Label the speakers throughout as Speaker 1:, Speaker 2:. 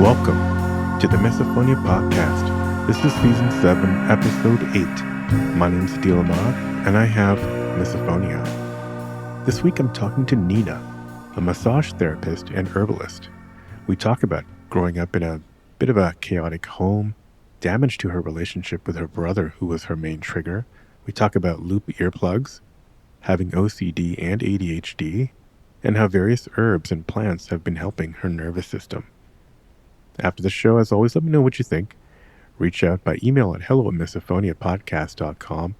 Speaker 1: Welcome to the Misophonia podcast. This is season 7, episode 8. My name's Adil Ahmad, and I have misophonia. This week I'm talking to Nina, a massage therapist and herbalist. We talk about growing up in a bit of a chaotic home, damage to her relationship with her brother, who was her main trigger. We talk about loop earplugs, having OCD and ADHD, and how various herbs and plants have been helping her nervous system. After the show, as always, let me know what you think. Reach out by email at hello@misophoniapodcast.com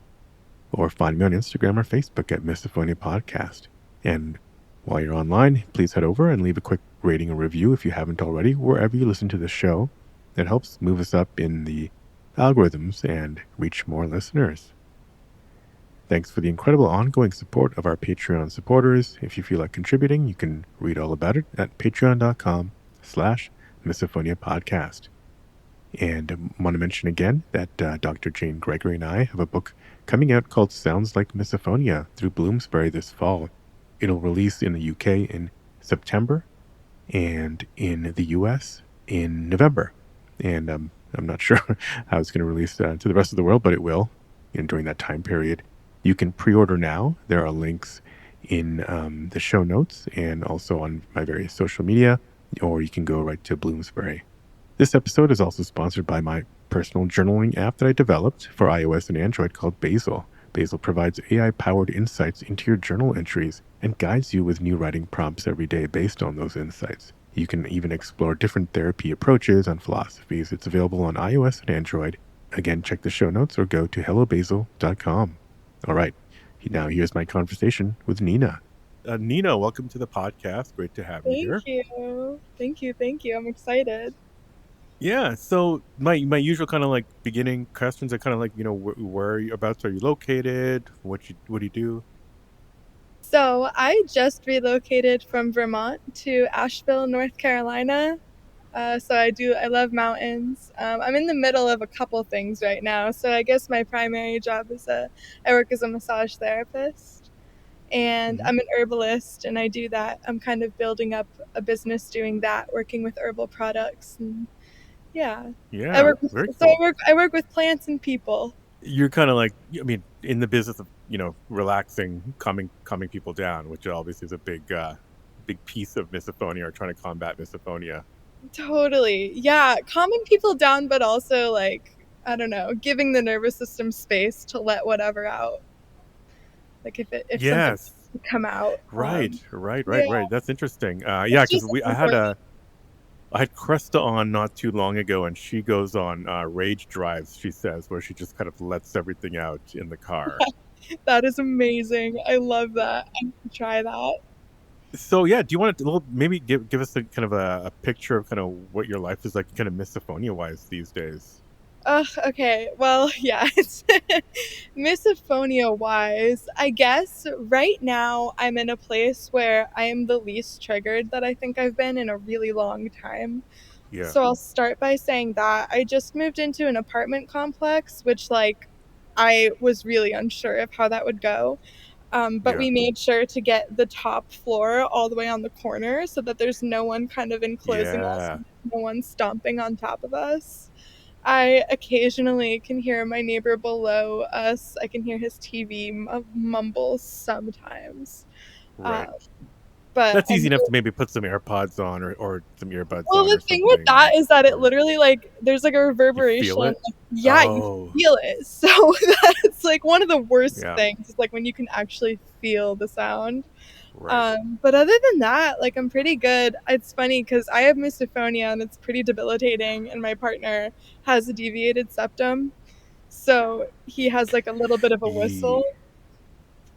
Speaker 1: or find me on Instagram or Facebook at Misophonia Podcast. And while you're online, please head over and leave a quick rating or review if you haven't already, wherever you listen to the show. It helps move us up in the algorithms and reach more listeners. Thanks for the incredible ongoing support of our Patreon supporters. If you feel like contributing, you can read all about it at patreon.com/Misophonia Podcast. And I want to mention again that Dr. Jane Gregory and I have a book coming out called Sounds Like Misophonia through Bloomsbury this fall. It'll release in the UK in September and in the US in November. And I'm not sure how it's going to release to the rest of the world, but it will during that time period. You can pre-order now. There are links in the show notes and also on my various social media, or you can go right to Bloomsbury. This episode is also sponsored by my personal journaling app that I developed for iOS and Android called Basil. Basil provides AI-powered insights into your journal entries and guides you with new writing prompts every day based on those insights. You can even explore different therapy approaches and philosophies. It's available on iOS and Android. Again, check the show notes or go to hellobasil.com. All right, now here's my conversation with Nina. Nina, welcome to the podcast. Great to have you here.
Speaker 2: Thank you. I'm excited.
Speaker 1: Yeah, so my usual kind of like beginning questions are kind of like, where are you located? What do you do?
Speaker 2: So I just relocated from Vermont to Asheville, North Carolina. So I love mountains. I'm in the middle of a couple things right now. So I guess my primary job is I work as a massage therapist, and I'm an herbalist, and I do that. I'm kind of building up a business doing that, working with herbal products, and
Speaker 1: yeah.
Speaker 2: I work with plants and people.
Speaker 1: You're kind of like, in the business of relaxing, calming people down, which obviously is a big piece of misophonia, or trying to combat misophonia.
Speaker 2: Totally. Yeah. Calming people down, but also like, I don't know, giving the nervous system space to let whatever out. Like if something come out.
Speaker 1: Right. That's interesting. Yeah, because I had Cresta on not too long ago, and she goes on rage drives, she says, where she just kind of lets everything out in the car.
Speaker 2: That is amazing. I love that. I can try that.
Speaker 1: So yeah, do you want to maybe give us a kind of a picture of kind of what your life is like, kind of misophonia wise these days?
Speaker 2: Okay. Well, yeah, it's misophonia wise. I guess right now I'm in a place where I am the least triggered that I think I've been in a really long time.
Speaker 1: Yeah.
Speaker 2: So I'll start by saying that I just moved into an apartment complex, which like I was really unsure of how that would go. But we made sure to get the top floor all the way on the corner so that there's no one kind of enclosing us, no one stomping on top of us. I occasionally can hear my neighbor below us. I can hear his TV mumble sometimes.
Speaker 1: Right.
Speaker 2: But
Speaker 1: that's easy enough to maybe put some AirPods on or some earbuds on.
Speaker 2: Well, the thing with that is that it literally like there's like a reverberation.
Speaker 1: You feel it?
Speaker 2: You feel it. So that's like one of the worst things is like when you can actually feel the sound. Right. But other than that, like I'm pretty good. It's funny because I have misophonia and it's pretty debilitating, and my partner has a deviated septum, so he has like a little bit of a whistle.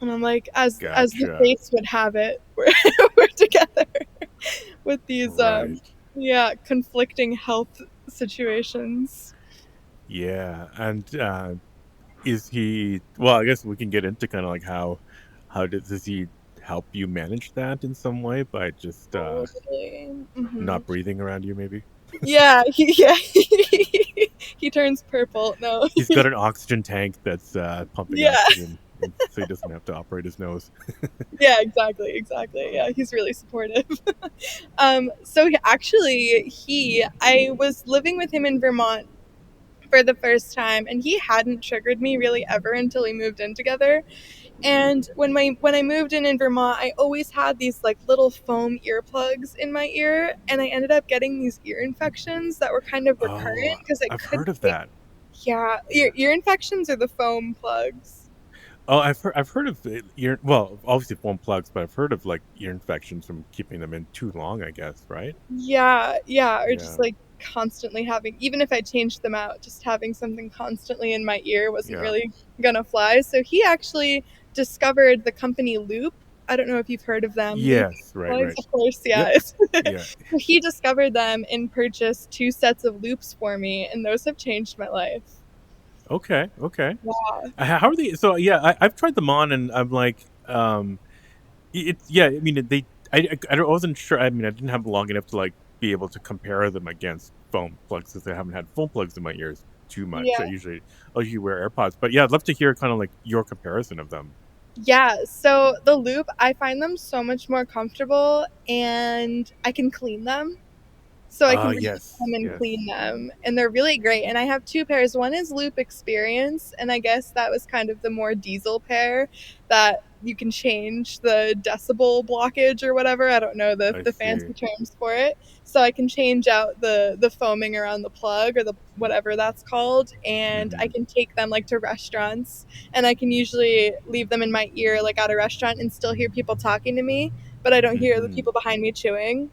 Speaker 2: And I'm like, as the face would have it, we're together with these conflicting health situations.
Speaker 1: Yeah, and is he? Well, I guess we can get into kind of like how does he help you manage that in some way by just not breathing around you, maybe?
Speaker 2: Yeah, he turns purple. No,
Speaker 1: he's got an oxygen tank that's pumping oxygen. so he doesn't have to operate his nose.
Speaker 2: Yeah, exactly. Yeah, he's really supportive. So I was living with him in Vermont for the first time, and he hadn't triggered me really ever until we moved in together. And when I moved in Vermont, I always had these like little foam earplugs in my ear, and I ended up getting these ear infections that were kind of recurrent
Speaker 1: Oh,
Speaker 2: because I
Speaker 1: I've heard
Speaker 2: couldn't
Speaker 1: of
Speaker 2: get.
Speaker 1: that.
Speaker 2: Yeah,
Speaker 1: Yeah.
Speaker 2: ear infections are the foam plugs.
Speaker 1: Oh, I've heard of the ear. Well, obviously phone plugs, but I've heard of like ear infections from keeping them in too long. I guess, right?
Speaker 2: Yeah, or just
Speaker 1: Yeah.
Speaker 2: like constantly having, even if I changed them out, just having something constantly in my ear wasn't
Speaker 1: Yeah.
Speaker 2: really gonna fly. So he actually discovered the company Loop. I don't know if you've heard of them. The
Speaker 1: Yes. Right.
Speaker 2: plugs,
Speaker 1: Right.
Speaker 2: of course, yeah.
Speaker 1: Yep. Yeah.
Speaker 2: So he discovered them and purchased 2 sets of loops for me, and those have changed my life.
Speaker 1: Okay. Okay.
Speaker 2: Yeah.
Speaker 1: How are they? So yeah, I've tried them on, and I'm like, it's yeah. I mean, I wasn't sure. I mean, I didn't have long enough to like be able to compare them against phone plugs because I haven't had phone plugs in my ears too much.
Speaker 2: Yeah.
Speaker 1: I usually wear AirPods, but yeah, I'd love to hear kind of like your comparison of them.
Speaker 2: Yeah, so the loop, I find them so much more comfortable and I can clean them. So I can reach
Speaker 1: Yes,
Speaker 2: them and clean
Speaker 1: yes,
Speaker 2: them, and they're really great. And I have 2 pairs. One is Loop Experience, and I guess that was kind of the more diesel pair that you can change the decibel blockage or whatever. I don't know
Speaker 1: I
Speaker 2: the
Speaker 1: see.
Speaker 2: fancy terms for it. So I can change out the foaming around the plug or the whatever that's called, and I
Speaker 1: Hmm.
Speaker 2: can take them like to restaurants, and I can usually leave them in my ear like at a restaurant and still hear people talking to me, but I don't hear the
Speaker 1: Hmm.
Speaker 2: people behind me chewing,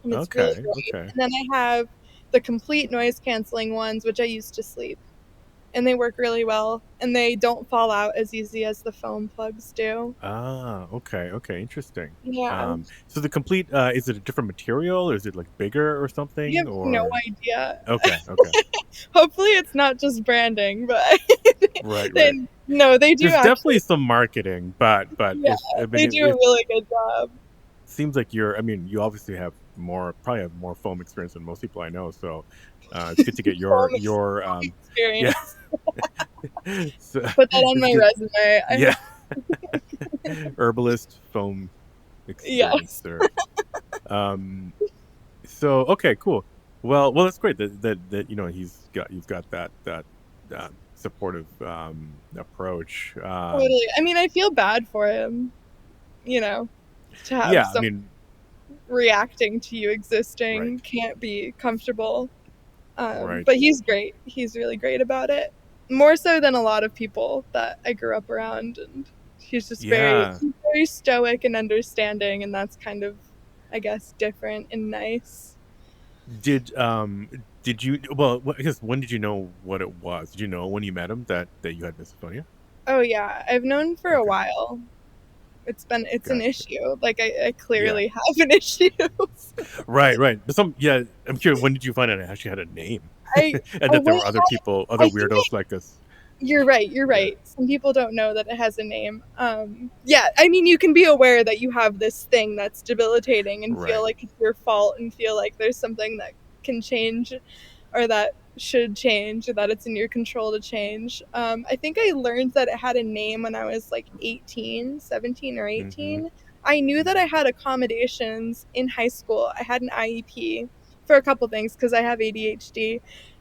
Speaker 2: and it's really
Speaker 1: Okay,
Speaker 2: great.
Speaker 1: okay.
Speaker 2: And then I have the complete noise canceling ones, which I use to sleep, and they work really well, and they don't fall out as easy as the foam plugs do.
Speaker 1: Okay, okay, interesting.
Speaker 2: Yeah,
Speaker 1: So the complete is it a different material or is it like bigger or
Speaker 2: I
Speaker 1: something
Speaker 2: have no
Speaker 1: or
Speaker 2: idea.
Speaker 1: okay, okay.
Speaker 2: Hopefully, it's not just branding, but
Speaker 1: Right,
Speaker 2: they
Speaker 1: right.
Speaker 2: no, they do
Speaker 1: There's definitely
Speaker 2: actually.
Speaker 1: some marketing, but
Speaker 2: Yeah,
Speaker 1: if I mean
Speaker 2: they do a
Speaker 1: it
Speaker 2: really good job.
Speaker 1: seems like you're I mean, you obviously have more probably have more foam experience than most people I know, so it's good to get
Speaker 2: Foam
Speaker 1: your yeah.
Speaker 2: experience.
Speaker 1: So
Speaker 2: Put that on
Speaker 1: it's
Speaker 2: my
Speaker 1: good
Speaker 2: resume. I
Speaker 1: yeah.
Speaker 2: hope.
Speaker 1: Herbalist foam
Speaker 2: Yes.
Speaker 1: experiencer. Um so okay, cool. Well that's great that you know you've got that supportive approach.
Speaker 2: Totally. I mean, I feel bad for him, you know, to have
Speaker 1: Yeah, I
Speaker 2: some
Speaker 1: mean,
Speaker 2: reacting to you
Speaker 1: right.
Speaker 2: existing can't be comfortable.
Speaker 1: Right.
Speaker 2: But he's great. He's really great about it. More so than a lot of people that I grew up around, and
Speaker 1: Yeah.
Speaker 2: he's very stoic and understanding, and that's kind of, I guess, different and nice.
Speaker 1: Did you well, I guess when did you know what it was? Did you know when you met him that you had misophonia?
Speaker 2: Oh yeah, I've known for a
Speaker 1: Okay.
Speaker 2: while. It's an
Speaker 1: Gotcha.
Speaker 2: issue. Like I
Speaker 1: Yeah.
Speaker 2: clearly have an issue.
Speaker 1: Right, right. But some yeah, I'm curious when did you find out it actually had a name?
Speaker 2: I
Speaker 1: And
Speaker 2: oh
Speaker 1: that there
Speaker 2: wait,
Speaker 1: were other people, other
Speaker 2: I think
Speaker 1: weirdos like us.
Speaker 2: you're right. You're
Speaker 1: Yeah.
Speaker 2: right. Some people don't know that it has a name. Yeah, I mean, you can be aware that you have this thing that's debilitating and feel
Speaker 1: Right.
Speaker 2: like it's your fault and feel like there's something that can change or that should change or that it's in your control to change. I think I learned that it had a name when I was like 18, 17 or
Speaker 1: Mhm.
Speaker 2: 18. I knew that I had accommodations in high school. I had an IEP for a couple things because I have ADHD.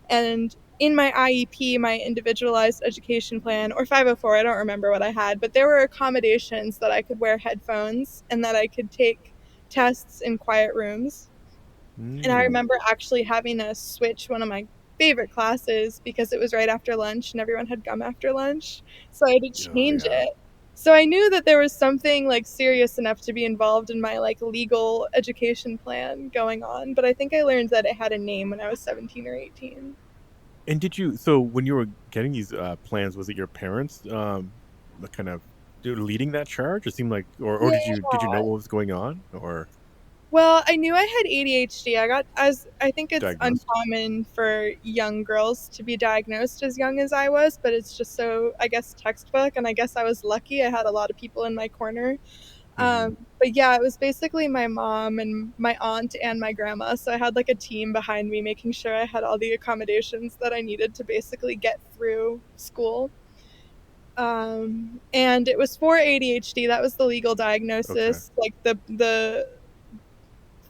Speaker 2: And in my IEP, my individualized education plan, or 504, I don't remember what I had, but there were accommodations that I could wear headphones and that I could take tests in quiet rooms. And I
Speaker 1: Mm.
Speaker 2: remember actually having to switch one of my favorite classes because it was right after lunch and everyone had gum after lunch. So I had to
Speaker 1: Oh
Speaker 2: change
Speaker 1: yeah.
Speaker 2: it. So I knew that there was something like serious enough to be involved in my like legal education plan going on, but I think I learned that it had a name when I was 17 or 18.
Speaker 1: And did you so when you were getting these plans, was it your parents like, kind of leading that charge? It seemed like or
Speaker 2: Yeah.
Speaker 1: did you know what was going on or
Speaker 2: Well, I knew I had ADHD. I think it's
Speaker 1: diagnosed?
Speaker 2: uncommon for young girls to be diagnosed as young as I was, but it's just so, I guess, textbook. And I guess I was lucky. I had a lot of people in my corner.
Speaker 1: Mhm.
Speaker 2: But yeah, it was basically my mom and my aunt and my grandma. So I had like a team behind me making sure I had all the accommodations that I needed to basically get through school. And it was for ADHD. That was the legal
Speaker 1: Okay.
Speaker 2: diagnosis, like the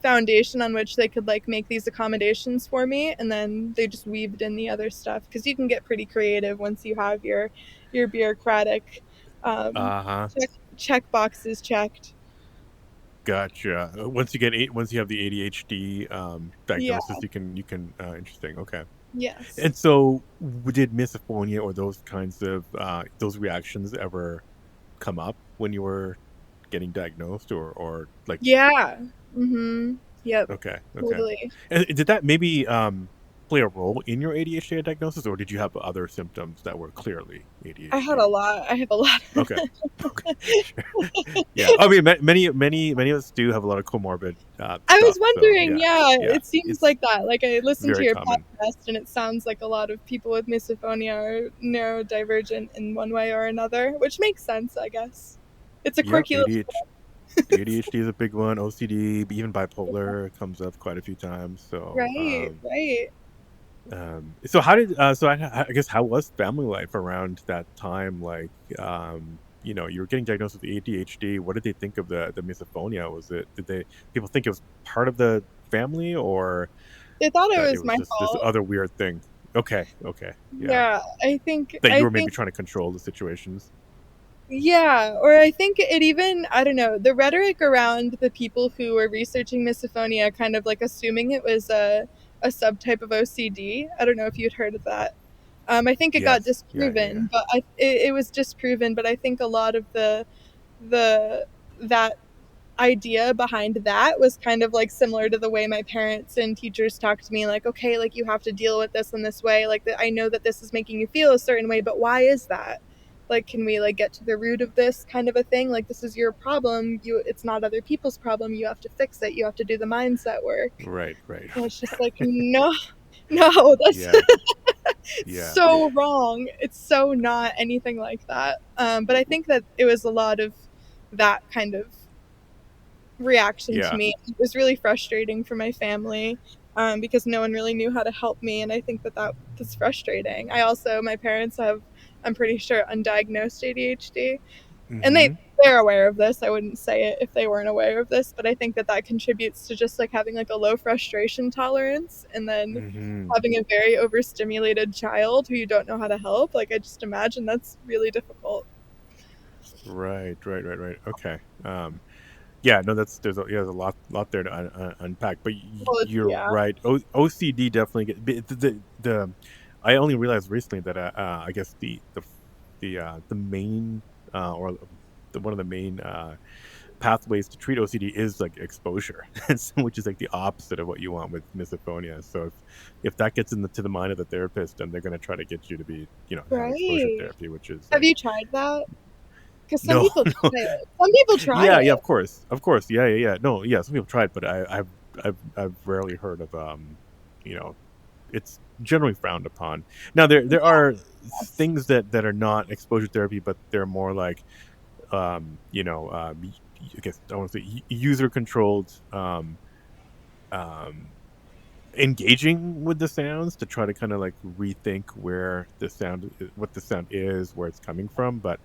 Speaker 2: foundation on which they could like make these accommodations for me, and then they just weaved in the other stuff because you can get pretty creative once you have your bureaucratic um,
Speaker 1: Uh-huh.
Speaker 2: check boxes checked.
Speaker 1: Gotcha. Once you have the ADHD
Speaker 2: Yeah.
Speaker 1: diagnosis, you can interesting. Okay.
Speaker 2: Yes.
Speaker 1: And so did misophonia or those kinds of those reactions ever come up when you were getting diagnosed or like
Speaker 2: Yeah. Mhm. Yep.
Speaker 1: okay, okay.
Speaker 2: Totally.
Speaker 1: And did that maybe play a role in your ADHD diagnosis or did you have other symptoms that were clearly
Speaker 2: I had a
Speaker 1: ADHD?
Speaker 2: lot. I have a lot.
Speaker 1: Okay. Okay. Sure. Yeah. I mean many of us do have a lot of comorbid
Speaker 2: I was
Speaker 1: stuff. So
Speaker 2: wondering,
Speaker 1: yeah.
Speaker 2: yeah,
Speaker 1: Yeah.
Speaker 2: it seems
Speaker 1: It's
Speaker 2: like that. Like I listened to
Speaker 1: very
Speaker 2: your
Speaker 1: common.
Speaker 2: podcast and it sounds like a lot of people with misophonia are neurodivergent in one way or another, which makes sense, I guess. It's a
Speaker 1: Yep,
Speaker 2: quirky little
Speaker 1: ADHD is a big one. OCD, even bipolar comes up quite a few times. So,
Speaker 2: right, right.
Speaker 1: so how did so I guess how was family life around that time? Like, you were getting diagnosed with ADHD. What did they think of the misophonia? Was it did they people think it was part of the family or
Speaker 2: They thought it
Speaker 1: that it
Speaker 2: was
Speaker 1: was
Speaker 2: my
Speaker 1: just this
Speaker 2: fault.
Speaker 1: other weird thing? Okay, okay, yeah,
Speaker 2: Yeah, I think
Speaker 1: that you
Speaker 2: I
Speaker 1: were maybe
Speaker 2: think
Speaker 1: trying to control the situations.
Speaker 2: yeah, or I think it even, I don't know, the rhetoric around the people who were researching misophonia kind of like assuming it was a subtype of OCD. I don't know if you'd heard of that. I think it got
Speaker 1: Yes, yeah, yeah, yeah.
Speaker 2: disproven, but it was disproven. But I think a lot of the that idea behind that was kind of like similar to the way my parents and teachers talk to me, like, okay, like you have to deal with this in this way, like I know that this is making you feel a certain way, but why is that? Like, can we like get to the root of this kind of a thing? Like, this is your problem, you, it's not other people's problem, you have to fix it, you have to do the mindset work.
Speaker 1: Right, right.
Speaker 2: And it's just like, no, no, that's
Speaker 1: Yeah, yeah.
Speaker 2: so wrong. It's so not anything like that. But I think that it was a lot of that kind of reaction to
Speaker 1: Yeah.
Speaker 2: me. It was really frustrating for my family, because no one really knew how to help me, and I think that that was frustrating. I also, my parents have, I'm pretty sure, undiagnosed ADHD, and
Speaker 1: Mhm.
Speaker 2: they're aware of this. I wouldn't say it if they weren't aware of this, but I think that that contributes to just like having like a low frustration tolerance, and then
Speaker 1: Mhm.
Speaker 2: having a very overstimulated child who you don't know how to help. Like I just imagine that's really difficult.
Speaker 1: Right, right, right, right. Okay. Yeah, no, there's a lot there to unpack, but
Speaker 2: Well,
Speaker 1: you're
Speaker 2: yeah,
Speaker 1: right. OCD definitely I only realized recently that I guess the main or one of the main pathways to treat OCD is like exposure, which is like the opposite of what you want with misophonia. So if that gets into the mind of the therapist, then they're going to try to get you to be have exposure
Speaker 2: right.
Speaker 1: therapy, which is
Speaker 2: Have
Speaker 1: like
Speaker 2: you tried that? Because some
Speaker 1: no,
Speaker 2: people
Speaker 1: no.
Speaker 2: try it. Some people try
Speaker 1: Yeah, yeah,
Speaker 2: it.
Speaker 1: of course, yeah, yeah, yeah. No, yeah, some people tried, but I've rarely heard of you know, it's generally frowned upon. Now there are
Speaker 2: Yes.
Speaker 1: things that are not exposure therapy, but they're more like I guess I want to say user controlled um engaging with the sounds to try to kind of like rethink where what the sound is, where it's coming from, but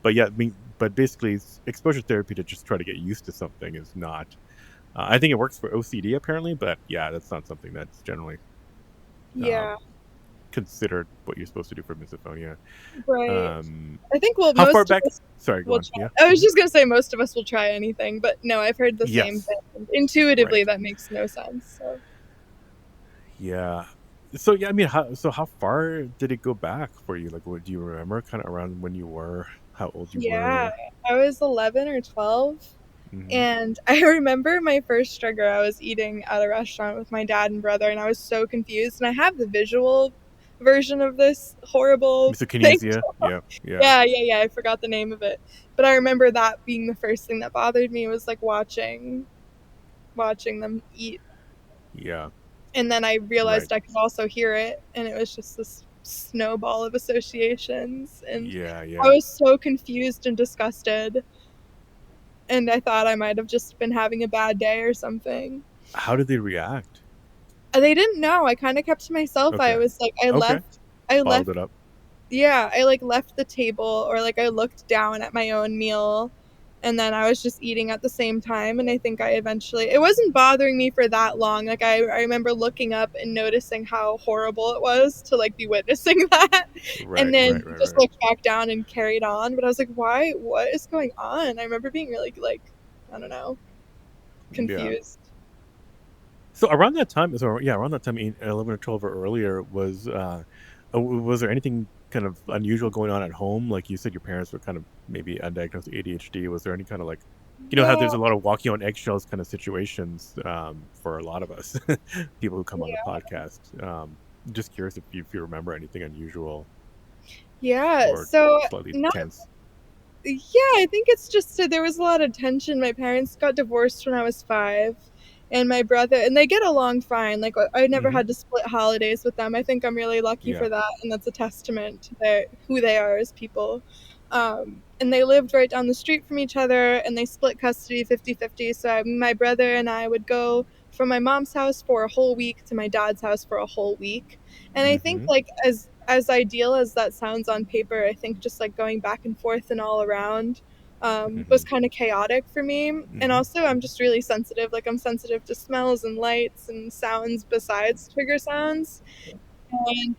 Speaker 1: yeah, I mean, but basically exposure therapy to just try to get used to something is not I think it works for OCD apparently, but yeah, that's not something that's generally
Speaker 2: Yeah,
Speaker 1: um considered what you're supposed to do for misophonia.
Speaker 2: right.
Speaker 1: um
Speaker 2: I think, well,
Speaker 1: how far
Speaker 2: most of
Speaker 1: back
Speaker 2: us
Speaker 1: sorry, go
Speaker 2: will
Speaker 1: on.
Speaker 2: try.
Speaker 1: Yeah.
Speaker 2: I was
Speaker 1: Mhm.
Speaker 2: just gonna say most of us will try anything, but no, I've heard the same
Speaker 1: Yes.
Speaker 2: thing. Intuitively,
Speaker 1: Right.
Speaker 2: that makes no sense. So
Speaker 1: Yeah. So yeah, I mean, how far did it go back for you? Like, what do you remember? Kind of around when you were, how old you
Speaker 2: yeah,
Speaker 1: were?
Speaker 2: I was 11 or 12.
Speaker 1: Hmm.
Speaker 2: And I remember my first trigger. I was eating at a restaurant with my dad and brother, and I was so confused. And I have the visual version of this horrible thing.
Speaker 1: Misokinesia. Yeah. Yeah.
Speaker 2: Yeah, yeah, yeah. I forgot the name of it, but I remember that being the first thing that bothered me was like watching them eat,
Speaker 1: Yeah.
Speaker 2: and then I
Speaker 1: Right.
Speaker 2: realized I could also hear it, and it was just this snowball of associations, and
Speaker 1: Yeah.
Speaker 2: I
Speaker 1: Yeah.
Speaker 2: was so confused and disgusted, and I thought I might have just been having a bad day or something.
Speaker 1: How did they react?
Speaker 2: They didn't know. I kind of kept to myself. I
Speaker 1: Okay.
Speaker 2: was like,
Speaker 1: Okay.
Speaker 2: I
Speaker 1: Bottled
Speaker 2: left
Speaker 1: it up.
Speaker 2: Yeah, I like left the table or like I looked down at my own meal and then I was just eating at the same time and I think I eventually it wasn't bothering me for that long. Like I remember looking up and noticing how horrible it was to like be witnessing that and
Speaker 1: Right,
Speaker 2: then
Speaker 1: right, right,
Speaker 2: just
Speaker 1: right.
Speaker 2: looked back down and carried on. But I was like, why what is going on? I remember being really like I don't know,
Speaker 1: Yeah.
Speaker 2: confused.
Speaker 1: So around that time, so yeah, around that time, 11 or 12 or earlier, was there anything kind of unusual going on at home? Like you said, your parents were kind of maybe undiagnosed ADHD. Was there any kind of like, how there's
Speaker 2: No,
Speaker 1: a lot of walking on eggshells kind of situations for a lot of us, people who come on the
Speaker 2: yeah.
Speaker 1: podcast. Just curious if you remember anything unusual
Speaker 2: Yeah,
Speaker 1: or
Speaker 2: so
Speaker 1: slightly
Speaker 2: not
Speaker 1: tense.
Speaker 2: yeah, I think it's just there was a lot of tension. My parents got divorced when I was 5, and my brother and they get along fine. Like I never
Speaker 1: Hmm.
Speaker 2: had to split holidays with them. I think I'm really lucky
Speaker 1: Yeah.
Speaker 2: for that, and that's a testament to who they are as people. And they lived right down the street from each other, and they split custody 50-50. So my brother and I would go from my mom's house for a whole week to my dad's house for a whole week. And I think
Speaker 1: Hmm.
Speaker 2: like as ideal as that sounds on paper, I think just like going back and forth and all around was
Speaker 1: Hmm.
Speaker 2: kind of chaotic for me. And
Speaker 1: Hmm.
Speaker 2: also, I'm just really sensitive. Like, I'm sensitive to smells and lights and sounds besides trigger sounds. And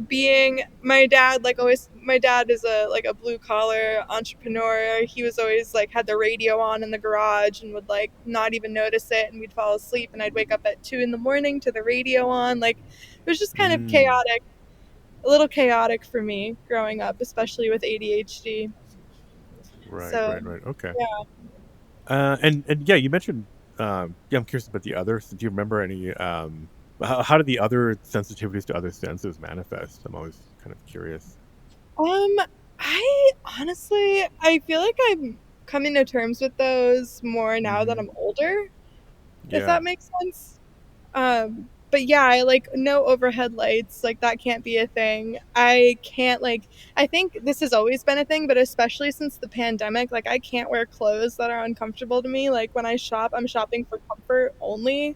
Speaker 2: being my dad, like, always, my dad is a blue collar entrepreneur. He was always like had the radio on in the garage and would like not even notice it. And we'd fall asleep, and I'd wake up at 2 in the morning to the radio on. Like, it was just kind of
Speaker 1: Mm.
Speaker 2: chaotic, a little chaotic for me growing up, especially with ADHD.
Speaker 1: Right,
Speaker 2: So,
Speaker 1: right, right. Okay.
Speaker 2: yeah.
Speaker 1: And yeah, you mentioned, yeah, I'm curious about the others. Do you remember any, how do the other sensitivities to other senses manifest? I'm always kind of curious.
Speaker 2: Um, I honestly, I feel like I'm coming to terms with those more now that
Speaker 1: Mhm.
Speaker 2: I'm older, if
Speaker 1: Yeah.
Speaker 2: that makes sense. But yeah, I like no overhead lights, like that can't be a thing. I can't like I think this has always been a thing, but especially since the pandemic, like I can't wear clothes that are uncomfortable to me. Like when I shop, I'm shopping for comfort only.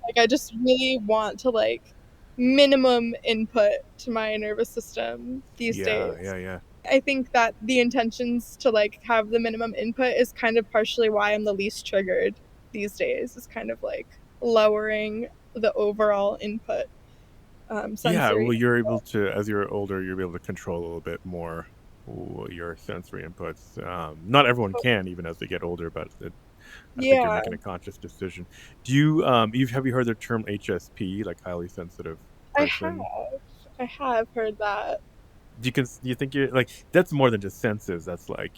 Speaker 2: Like I just really want to like minimum input to my nervous system these
Speaker 1: Yeah,
Speaker 2: days.
Speaker 1: yeah, yeah.
Speaker 2: I think that the intentions to like have the minimum input is kind of partially why I'm the least triggered these days. Is kind of like lowering the overall input,
Speaker 1: Yeah,
Speaker 2: sensory.
Speaker 1: well, you're able to, as you're older, you're able to control a little bit more your sensory inputs. Not everyone can, even as they get older, but I think you're
Speaker 2: Yeah,
Speaker 1: making a conscious decision. Do you, have you heard the term HSP, like highly sensitive
Speaker 2: I have.
Speaker 1: person?
Speaker 2: I have heard that.
Speaker 1: Do you think you're like that's more than just senses? That's like,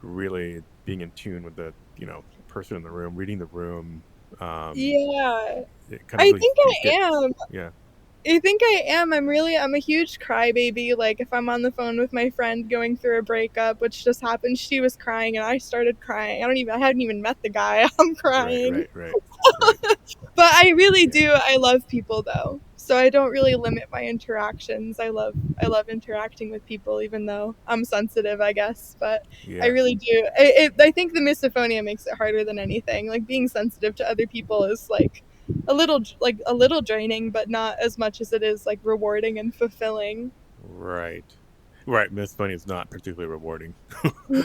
Speaker 1: really being in tune with the, person in the room, reading the room, um,
Speaker 2: Yeah,
Speaker 1: it kind of
Speaker 2: I
Speaker 1: really
Speaker 2: think I
Speaker 1: get,
Speaker 2: am.
Speaker 1: yeah.
Speaker 2: I think I am. I'm a huge crybaby. Like if I'm on the phone with my friend going through a breakup, which just happened, she was crying and I started crying. I hadn't even met the guy. I'm
Speaker 1: Right,
Speaker 2: crying.
Speaker 1: right, right, right.
Speaker 2: But I really
Speaker 1: Yeah,
Speaker 2: do. I love people though. So I don't really limit my interactions. I love interacting with people even though I'm sensitive, I guess, but I
Speaker 1: yeah.
Speaker 2: really do. I think the misophonia makes it harder than anything. Like being sensitive to other people is a little draining, but not as much as it is like rewarding and fulfilling.
Speaker 1: Right. Right, Miss Funny is not particularly rewarding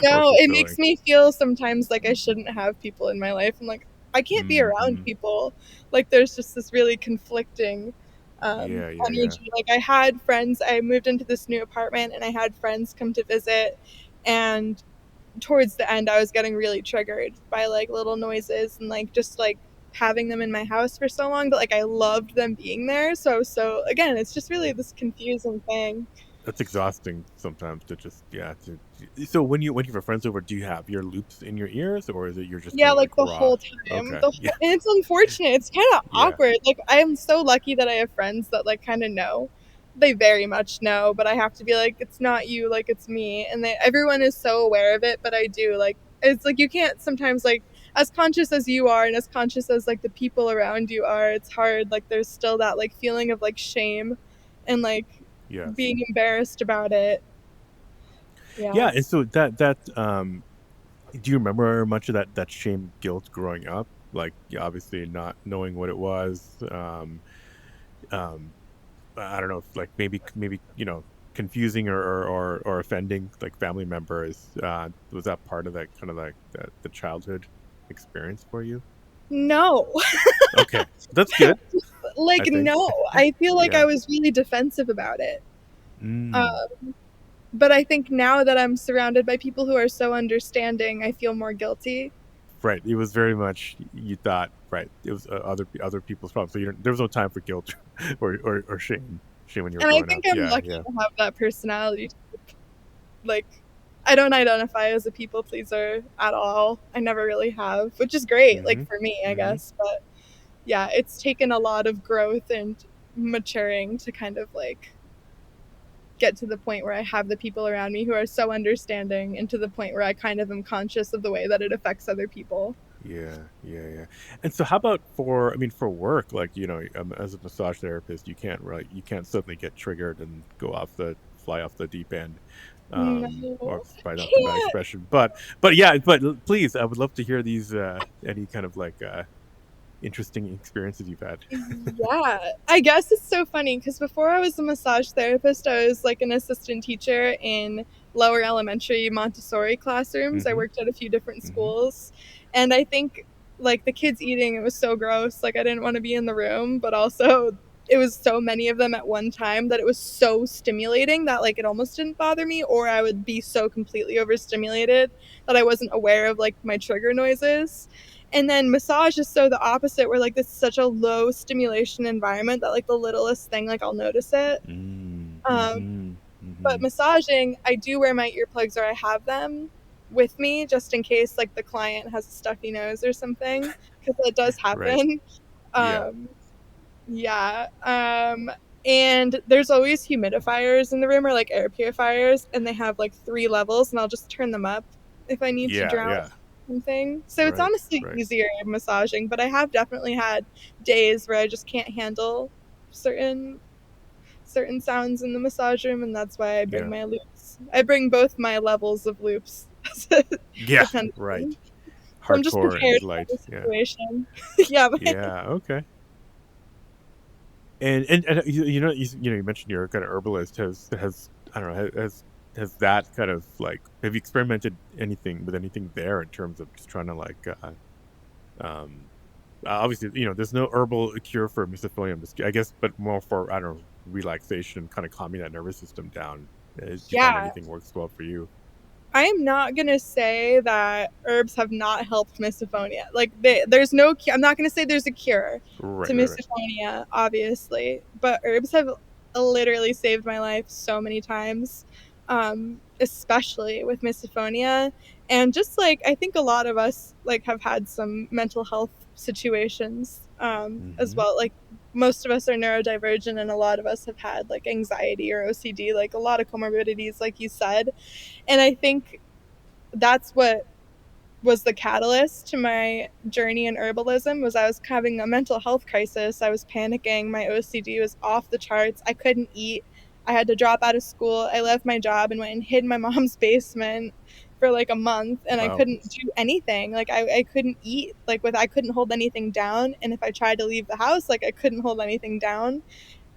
Speaker 1: or
Speaker 2: No, it makes
Speaker 1: fulfilling.
Speaker 2: me feel sometimes like I shouldn't have people in my life. I'm like, I can't be around
Speaker 1: Mhm.
Speaker 2: people. Like, there's just this really conflicting
Speaker 1: Yeah, yeah, yeah.
Speaker 2: energy. Like, I had friends, I moved into this new apartment and I had friends come to visit. And towards the end, I was getting really triggered by like little noises and like just like having them in my house for so long. But like, I loved them being there. So again, it's just really this confusing thing.
Speaker 1: That's exhausting sometimes to just, yeah, so when you have friends over, do you have your loops in your ears, or is it you're just
Speaker 2: Yeah,
Speaker 1: kinda like
Speaker 2: like the
Speaker 1: raw?
Speaker 2: whole time.
Speaker 1: Okay.
Speaker 2: The
Speaker 1: Yeah,
Speaker 2: whole and it's unfortunate. It's kinda
Speaker 1: yeah,
Speaker 2: awkward. Like, I am so lucky that I have friends that, like, kinda know. They very much know, but I have to be like, "It's not you, like, it's me." And everyone is so aware of it, but I do, like it's like you can't sometimes, like as conscious as you are and as conscious as, like, the people around you are, it's hard. Like, there's still that, like, feeling of, like, shame and, like,
Speaker 1: yes.
Speaker 2: being embarrassed about it. Yeah.
Speaker 1: Yeah, and so do you remember much of that shame, guilt growing up? Like, yeah, obviously not knowing what it was, um, I don't know if, like, maybe, confusing or offending like family members. Was that part of that kind of like the childhood experience for you?
Speaker 2: No.
Speaker 1: Okay, that's good.
Speaker 2: Like,
Speaker 1: I think.
Speaker 2: no. I feel like I
Speaker 1: Yeah.
Speaker 2: was really defensive about it.
Speaker 1: Mm.
Speaker 2: Um, but I think now that I'm surrounded by people who are so understanding, I feel more guilty.
Speaker 1: Right. It was very much you thought right. It was other people's problems. So there was no time for guilt or shame when you were
Speaker 2: And I
Speaker 1: growing
Speaker 2: think
Speaker 1: up.
Speaker 2: I'm
Speaker 1: Yeah.
Speaker 2: lucky
Speaker 1: Yeah.
Speaker 2: to have that personality. Like, I don't identify as a people pleaser at all. I never really have, which is great, like,
Speaker 1: Mm-hmm.
Speaker 2: for me, I
Speaker 1: Mm-hmm.
Speaker 2: guess. But yeah, it's taken a lot of growth and maturing to kind of like get to the point where I have the people around me who are so understanding, and to the point where I kind of am conscious of the way that it affects other people.
Speaker 1: Yeah, yeah, yeah. And so how about for I mean, for work, like, as a massage therapist, you can't suddenly get triggered and fly off the deep end.
Speaker 2: No,
Speaker 1: Or probably not the bad
Speaker 2: can't.
Speaker 1: expression, but yeah, please, I would love to hear these any kind of like interesting experiences you've had.
Speaker 2: Yeah, I guess it's so funny because before I was a massage therapist, I was like an assistant teacher in lower elementary Montessori classrooms. I
Speaker 1: Mm-hmm.
Speaker 2: worked at a few different
Speaker 1: Mm-hmm.
Speaker 2: schools, and I think like the kids eating, it was so gross. Like I didn't want to be in the room, but also it was so many of them at one time that it was so stimulating that like it almost didn't bother me, or I would be so completely overstimulated that I wasn't aware of like my trigger noises. And then massage is so the opposite, where like this is such a low stimulation environment that like the littlest thing, like I'll notice it.
Speaker 1: Mm,
Speaker 2: Um,
Speaker 1: mm-hmm.
Speaker 2: but
Speaker 1: Mm-hmm.
Speaker 2: massaging, I do wear my earplugs, or I have them with me just in case like the client has a stuffy nose or something, because it does
Speaker 1: Right.
Speaker 2: happen.
Speaker 1: Yeah.
Speaker 2: Um, yeah. And there's always humidifiers in the room, or like air purifiers, and they have like 3 levels, and I'll just turn them up if I need to
Speaker 1: Yeah,
Speaker 2: drown
Speaker 1: yeah.
Speaker 2: something. So it's
Speaker 1: Right.
Speaker 2: honestly
Speaker 1: Right.
Speaker 2: easier massaging, but I have definitely had days where I just can't handle certain certain sounds in the massage room, and that's why I bring
Speaker 1: Yeah.
Speaker 2: my loops. I bring both my levels of loops,
Speaker 1: Yeah.
Speaker 2: depending.
Speaker 1: Right.
Speaker 2: So I'm just
Speaker 1: Hardcore
Speaker 2: prepared
Speaker 1: and
Speaker 2: for
Speaker 1: light.
Speaker 2: the
Speaker 1: Yeah.
Speaker 2: situation. Yeah, but
Speaker 1: Yeah. Okay. And you mentioned you're a kind of herbalist. Has I don't know has that kind of like have you experimented anything with anything there in terms of just trying to like um obviously there's no herbal cure for misophonia. I guess, but more for I don't know relaxation, kind of calming that nervous system down. Do you find
Speaker 2: yeah,
Speaker 1: anything works well for you?
Speaker 2: I am not gonna say that herbs have not helped misophonia. Like there's no, I'm not gonna say there's a cure to
Speaker 1: Right. Right. Right.
Speaker 2: misophonia, obviously, but herbs have literally saved my life so many times, especially with misophonia. And just like I think a lot of us like have had some mental health situations as
Speaker 1: Mm-hmm.
Speaker 2: well. Like most of us are neurodivergent, and a lot of us have had like anxiety or OCD, like a lot of comorbidities, like you said. And I think that's what was the catalyst to my journey in herbalism. Was I was having a mental health crisis. I was panicking. My OCD was off the charts. I couldn't eat. I had to drop out of school. I left my job and went and hid in my mom's basement for like a month, and I
Speaker 1: Wow.
Speaker 2: couldn't do anything. Like I couldn't eat, like I couldn't hold anything down, and if I tried to leave the house, like I couldn't hold anything down.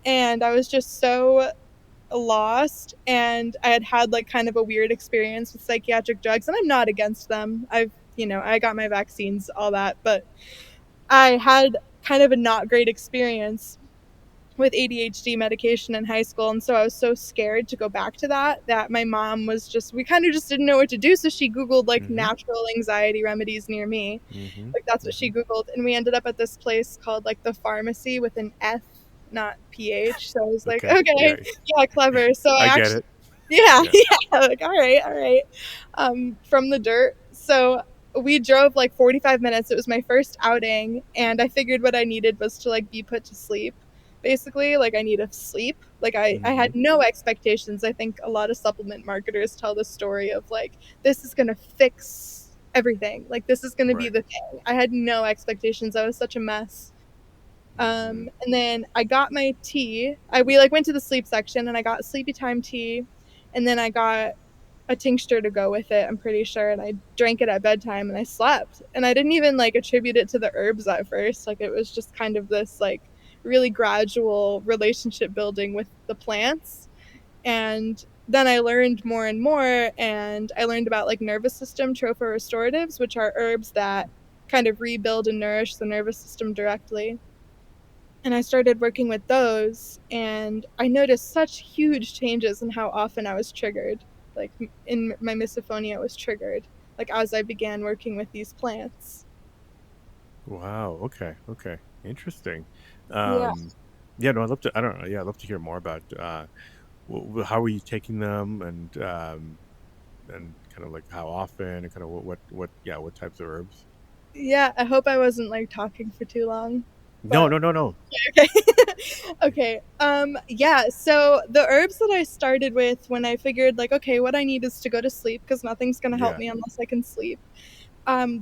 Speaker 2: And I was just so lost, and I had had like kind of a weird experience with psychiatric drugs, and I'm not against them. I got my vaccines, all that, but I had kind of a not great experience with ADHD medication in high school, and so I was so scared to go back to that my mom was just, we kind of just didn't know what to do, so she googled like
Speaker 1: Mm-hmm.
Speaker 2: natural anxiety remedies near me.
Speaker 1: Mm-hmm.
Speaker 2: Like that's what
Speaker 1: Mm-hmm.
Speaker 2: she googled, and we ended up at this place called like the Pharmacy with an F, not PH. So I was like,
Speaker 1: Okay.
Speaker 2: okay,
Speaker 1: Yeah.
Speaker 2: yeah, clever. So I
Speaker 1: I get
Speaker 2: actually,
Speaker 1: it.
Speaker 2: yeah,
Speaker 1: Yeah.
Speaker 2: yeah, like all right, all right. From the dirt. So we drove like 45 minutes. It was my first outing, and I figured what I needed was to like be put to sleep. Basically, like I need to sleep. Like I
Speaker 1: Mm-hmm.
Speaker 2: had no expectations. I think a lot of supplement marketers tell the story of like, this is gonna fix everything. Like this is gonna be
Speaker 1: Right.
Speaker 2: the thing. I had no expectations. I was such a mess.
Speaker 1: Mm-hmm.
Speaker 2: And then I got my tea. We like went to the sleep section, and I got sleepy time tea, and then I got a tincture to go with it, I'm pretty sure, and I drank it at bedtime, and I slept. And I didn't even like attribute it to the herbs at first. Like it was just kind of this like really gradual relationship building with the plants. And then I learned more and more, and I learned about like nervous system trophorestoratives, which are herbs that kind of rebuild and nourish the nervous system directly. And I started working with those, and I noticed such huge changes in how often I was triggered. Like in my misophonia, it was triggered, like as I began working with these plants.
Speaker 1: Wow. Okay. Okay. Interesting.
Speaker 2: Yeah.
Speaker 1: Um, yeah. No, I'd love to. I don't know. Yeah, I'd love to hear more about how are you taking them, and kind of like how often, and kind of what yeah, what types of herbs.
Speaker 2: Yeah, I hope I wasn't like talking for too long.
Speaker 1: No,
Speaker 2: But
Speaker 1: no, no, no.
Speaker 2: okay. Okay. Yeah, so the herbs that I started with when I figured like okay, what I need is to go to sleep because nothing's going to help
Speaker 1: Yeah.
Speaker 2: me unless I can sleep.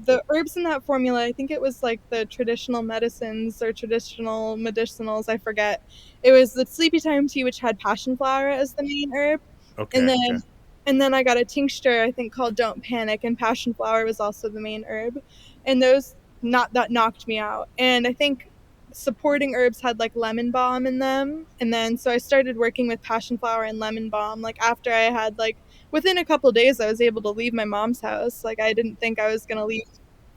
Speaker 2: The herbs in that formula, I think it was like the traditional medicines or traditional medicinals, I forget. It was the sleepy time tea, which had passion flower as the main herb, and
Speaker 1: Okay. Okay.
Speaker 2: then I got a tincture I think called Don't Panic, and passion flower was also the main herb, and those not that knocked me out. And I think supporting herbs had like lemon balm in them, and then so I started working with passion flower and lemon balm. Like after I had like within a couple days I was able to leave my mom's house. Like I didn't think I was going to leave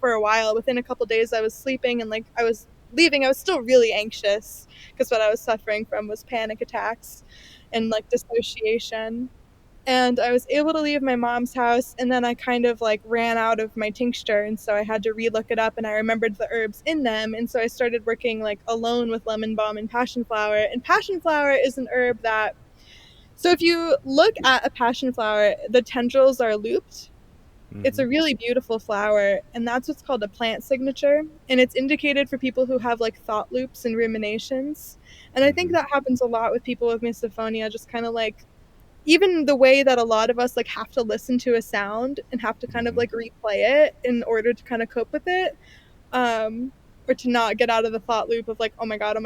Speaker 2: for a while. Within a couple days I was sleeping, and like I was leaving, I was still really anxious because what I was suffering from was panic attacks and like dissociation. And I was able to leave my mom's house, and then I kind of like ran out of my tincture, and so I had to relook it up, and I remembered the herbs in them, and so I started working like alone with lemon balm and passion flower. And passion flower is an herb that, so if you look at a passion flower, the tendrils are looped. It's
Speaker 1: Mm-hmm.
Speaker 2: a really beautiful flower, and that's what's called a plant signature. And it's indicated for people who have like thought loops and ruminations. And I think
Speaker 1: Mm-hmm.
Speaker 2: that happens a lot with people with misophonia, just kind of like even the way that a lot of us like have to listen to a sound and have to kind of
Speaker 1: Mm-hmm.
Speaker 2: like replay it in order to kind of cope with it, um or to not get out of the thought loop of like oh my god,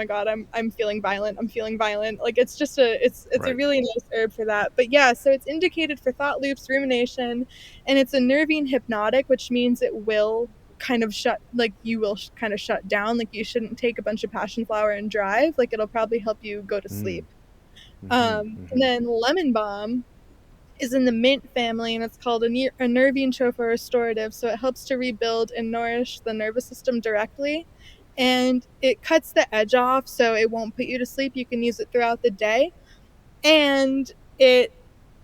Speaker 2: I'm feeling violent, I'm feeling violent. Like it's just it's a
Speaker 1: Right.
Speaker 2: really nice herb for that. But yeah, so it's indicated for thought loops, rumination, and it's a nervine hypnotic, which means it will kind of shut, like you will kind of shut down. Like you shouldn't take a bunch of passion flower and drive, like it'll probably help you go to
Speaker 1: Mm.
Speaker 2: sleep.
Speaker 1: Mm-hmm.
Speaker 2: And
Speaker 1: Mm-hmm.
Speaker 2: then lemon balm is in the mint family, and it's called a nervine trophorestorative. So it helps to rebuild and nourish the nervous system directly. And it cuts the edge off so it won't put you to sleep. You can use it throughout the day. And it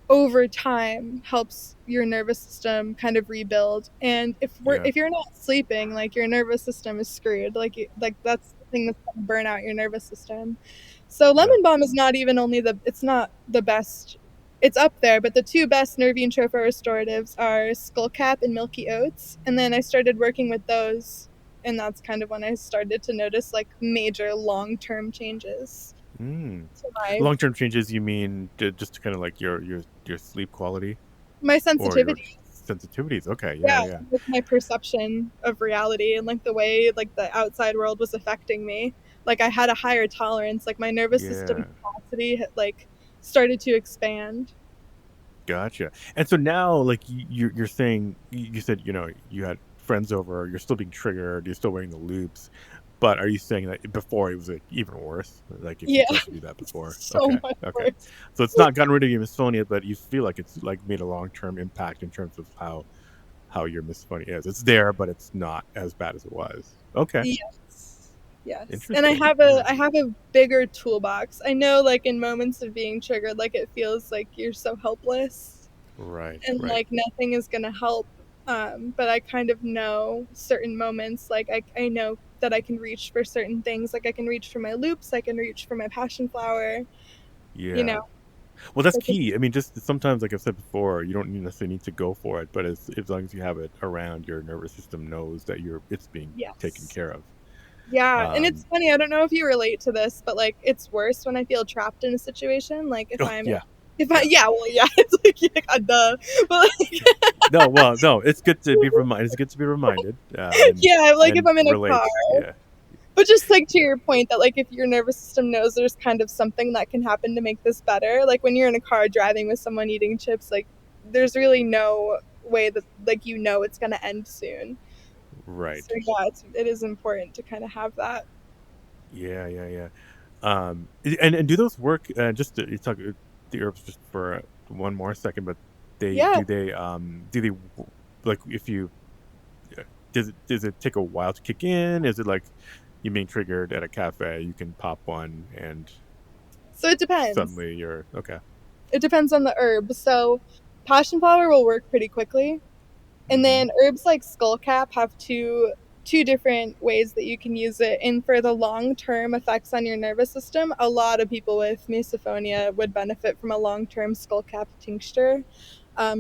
Speaker 2: over time helps your nervous system kind of rebuild. And
Speaker 1: Yeah.
Speaker 2: if you're not sleeping, like your nervous system is screwed. Like that's the thing that's going to burn out your nervous system. So
Speaker 1: Yeah.
Speaker 2: lemon balm is not even only the it's not the best. It's up there, but the two best nervine trophorestoratives are skullcap and milky oats. And then I started working with those, and that's kind of when I started to notice like major long-term changes
Speaker 1: Mm.
Speaker 2: to my
Speaker 1: Long-term changes, you mean just to kind of like your sleep quality
Speaker 2: my
Speaker 1: or your
Speaker 2: sensitivities.
Speaker 1: sensitivities? Okay. Yeah.
Speaker 2: Yeah,
Speaker 1: Yeah.
Speaker 2: with my perception of reality and like the way like the outside world was affecting me. Like I had a higher tolerance, like my nervous system
Speaker 1: Yeah.
Speaker 2: capacity had like started to expand.
Speaker 1: Gotcha. And so now, like you're saying, you said you had friends over. You're still being triggered. You're still wearing the loops. But are you saying that before it was like even worse? Like if you
Speaker 2: Yeah,
Speaker 1: tried to do that before?
Speaker 2: so
Speaker 1: Okay.
Speaker 2: much
Speaker 1: Okay.
Speaker 2: worse.
Speaker 1: So it's not gotten rid of your misophonia, but you feel like it's like made a long-term impact in terms of how your misophonia is. It's there, but it's not as bad as it was. Okay.
Speaker 2: Yes. Yes. And
Speaker 1: Interesting. Yeah.
Speaker 2: I have a bigger toolbox. I know like in moments of being triggered, like it feels like you're so helpless
Speaker 1: Right.
Speaker 2: and
Speaker 1: Right.
Speaker 2: like nothing is gonna help. But I kind of know certain moments, like I know that I can reach for certain things. Like I can reach for my loops, I can reach for my passion flower, you know.
Speaker 1: Yeah. Well, that's
Speaker 2: Like it's,
Speaker 1: key. I mean, just sometimes, like I've said before, you don't necessarily need to go for it, but as long as you have it around, your nervous system knows that it's being taken
Speaker 2: yes.
Speaker 1: care of.
Speaker 2: Yeah, and it's
Speaker 1: Um,
Speaker 2: funny, I don't know if you relate to this, but like it's worse when I feel trapped in a situation. Like
Speaker 1: oh yeah,
Speaker 2: if I
Speaker 1: yeah.
Speaker 2: yeah, well yeah, it's like yeah, duh. But like
Speaker 1: No, well, no, it's good to be reminded. It's good to be reminded,
Speaker 2: yeah, like if
Speaker 1: and
Speaker 2: I'm in a car.
Speaker 1: relate. Yeah,
Speaker 2: But just like to
Speaker 1: yeah,
Speaker 2: your point that like if your nervous system knows there's kind of something that can happen to make this better, like when you're in a car driving with someone eating chips, like there's really no way that like it's gonna end soon.
Speaker 1: right.
Speaker 2: So yeah, it is important to kind of have that.
Speaker 1: Yeah, yeah, yeah. And do those work? Just to, you talk. the herbs just for one more second, but they
Speaker 2: Yeah.
Speaker 1: do they like if you does it take a while to kick in? Is it like you being triggered at a cafe, you can pop one and
Speaker 2: So it depends.
Speaker 1: suddenly you're okay.
Speaker 2: It depends on the herb. So passion flower will work pretty quickly. And
Speaker 1: Mm-hmm.
Speaker 2: then herbs like skullcap have two different ways that you can use it. And for the long-term effects on your nervous system, a lot of people with misophonia would benefit from a long-term skullcap tincture,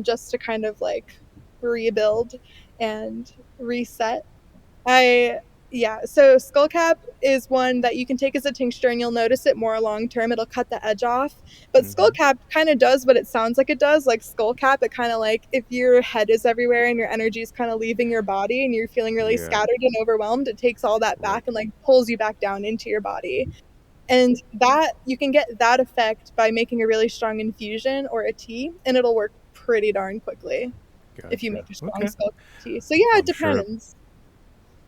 Speaker 2: just to kind of like rebuild and reset. I Yeah, so skullcap is one that you can take as a tincture and you'll notice it more long term. It'll cut the edge off. But
Speaker 1: Mm-hmm.
Speaker 2: skullcap kind of does what it sounds like it does. Like skullcap, it kind of like if your head is everywhere and your energy is kind of leaving your body and you're feeling really
Speaker 1: Yeah.
Speaker 2: scattered and overwhelmed, it takes all that
Speaker 1: Right.
Speaker 2: back and like pulls you back down into your body. And that you can get that effect by making a really strong infusion or a tea, and it'll work pretty darn quickly if you
Speaker 1: Gotcha.
Speaker 2: make a strong
Speaker 1: Okay.
Speaker 2: skullcap tea. So yeah, it
Speaker 1: I'm sure.
Speaker 2: depends.